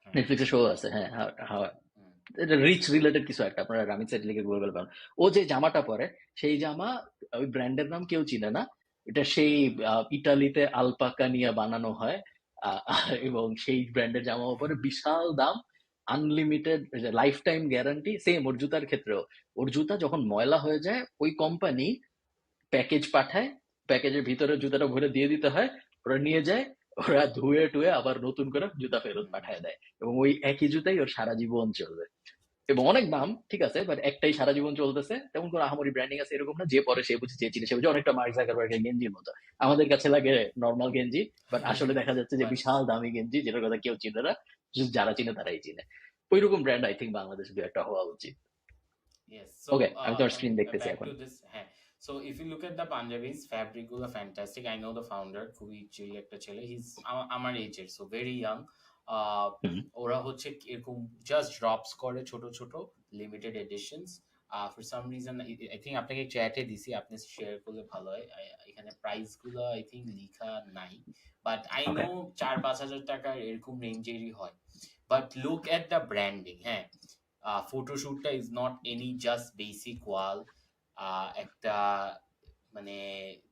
হুম নেটফ্লিক্সে শো আছে। হ্যাঁ, হুম এটা রিচ রিলেটেড কিছু একটা, আপনারা রামিত সেঠি লিখে গুগল পাবেন। ও যে জামাটা পরে, সেই জামা ওই ব্র্যান্ডের নাম কেউ চিনে না, এটা সেই ইটালিতে আলপাকা নিয়ে বানানো হয়। এবং সেই ব্র্যান্ডের জামা পরে, বিশাল দাম, unlimited life time guarantee. Same ওর জুতার ক্ষেত্রেও, ওর জুতা যখন ময়লা হয়ে যায় ওই কোম্পানি প্যাকেজ পাঠায়, প্যাকেজের ভিতরে জুতাটা ভরে দিয়ে দিতে হয়, ওরা নিয়ে যায়, ওরা ধুয়ে টুয়ে আবার নতুন করে জুতা ফেরত হুম পাঠায় দেয়, এবং ওই একই জুতাই ওর সারা জীবন চলবে। এবং অনেক দাম, ঠিক আছে, বাট একটাই সারা জীবন চলতেছে, তেমন কোনো আহামরি ব্র্যান্ডিং আছে এরকম না, যে পরে সে বুঝে, যে চিনে সে বুঝে। অনেকটা মার্ক জাকারবার্গের গেঞ্জির মতো, আমাদের কাছে লাগে নর্মাল গেঞ্জি, বাট আসলে দেখা যাচ্ছে যে বাট বিশাল দামি গেঞ্জি, যেটার কথা কেউ চিনে না, just যারা চিনে তারাই চিনে। ওইরকম ব্র্যান্ড আই থিঙ্ক বাংলাদেশে দু একটা হওয়া উচিত। yes, ওকে, so আমি তোমার স্ক্রিন দেখতেছি back এখন। to this. So if you look at the Punjabis, fabric গুলো fantastic. I know the founder, খুবই chill একটা ছেলে, he's আমার এজের, so very young. হুম, ওরা হচ্ছে এরকম just drops করে ছোট ছোট limited editions. For some reason I think আপনাকে চ্যাটে দিছি, আপনি শেয়ার করলে ভালো হয়। এখানে প্রাইস গুলো I think লিখা নাই, বাট I ওকে। know 4-5 হাজার টাকার এরকম রেঞ্জেরই হয়। But look at the branding, হ্যাঁ, ফটোশুটটা is not any just basic wall, একটা মানে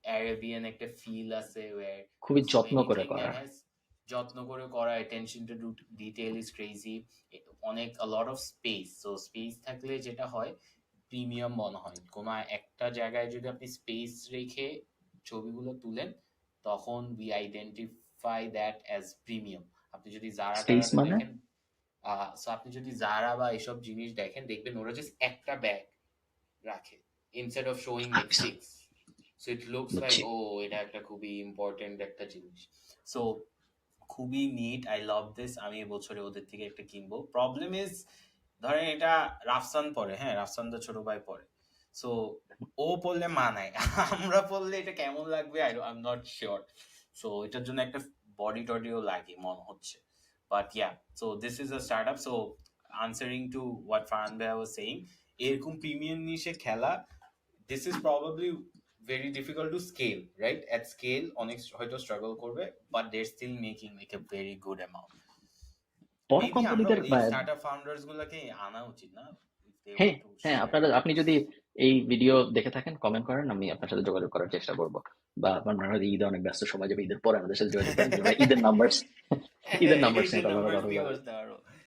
অ্যারাবিয়ান একটা ফিল আছে, ওয়্যার খুবই সো যত্ন করে এনিথিং দ্যাট করা। হ্যাজ যত্ন করে করা, attention to detail is crazy, অনেক a lot of space. So space থাকলে যেটা হয় প্রিমিয়াম মনে হয়। কোনো একটা জায়গায় যদি আপনি স্পেস রেখে ছবিগুলো তুলেন, তখন we identify that as premium. আপনি যদি জারা স্পেস টারাতে মানে? দেখেন, সো আপনি যদি জারা বা এসব জিনিস দেখেন, দেখবেন ওরা জাস্ট একটা ব্যাগ রাখে ইনস্টেড অফ শোয়িং লাইক আচ্ছা, 6, সো ইট লুকস লাইক বুঝছি। ও এটা একটা খুবই ইম্পর্টেন্ট একটা জিনিস। সো খুবই নিট, আই লাভ দিস। আমি এবছরে ওদের থেকে একটা কিনবো। প্রবলেম ইজ, ধরেন এটা রাফসান পরে, হ্যাঁ রাফসান দা ছোট ভাই পরে, সো ও পড়লে মানায়, আমরা পড়লে এটা কেমন লাগবে I am not sure. So এটার জন্য একটা বডি টডিও লাগে মনে হচ্ছে। But yeah, so this is a startup. So answering to what Farhan ভাইয়া ওয়াজ সেইং, এরকম প্রিমিয়াম নিশে খেলা, this is probably very difficult to scale, right? At scale অনেক হয়তো স্ট্রাগল করবে, but they're still making like a very good amount. বড় মেবি আমরা কোম্পানিদের, এই স্টার্টআপ ফাউন্ডার্স গুলাকে আনা উচিত না, if they হ্যাঁ want to হ্যাঁ, share. আপনারা, আপনি যদি এই ভিডিও দেখে থাকেন কমেন্ট করেন, আমি আপনার সাথে যোগাযোগ করার চেষ্টা করবো। বা আপনার হয়তো ঈদে অনেক ব্যস্ত সময় যাবে, ঈদের পরে আমাদের সাথে যোগাযোগ করেন, ঈদের নাম্বার ঈদের নাম্বার নিয়ে ঈদের কথা নাম্বার বলা দিয়ে যাবে। বসতে পারো।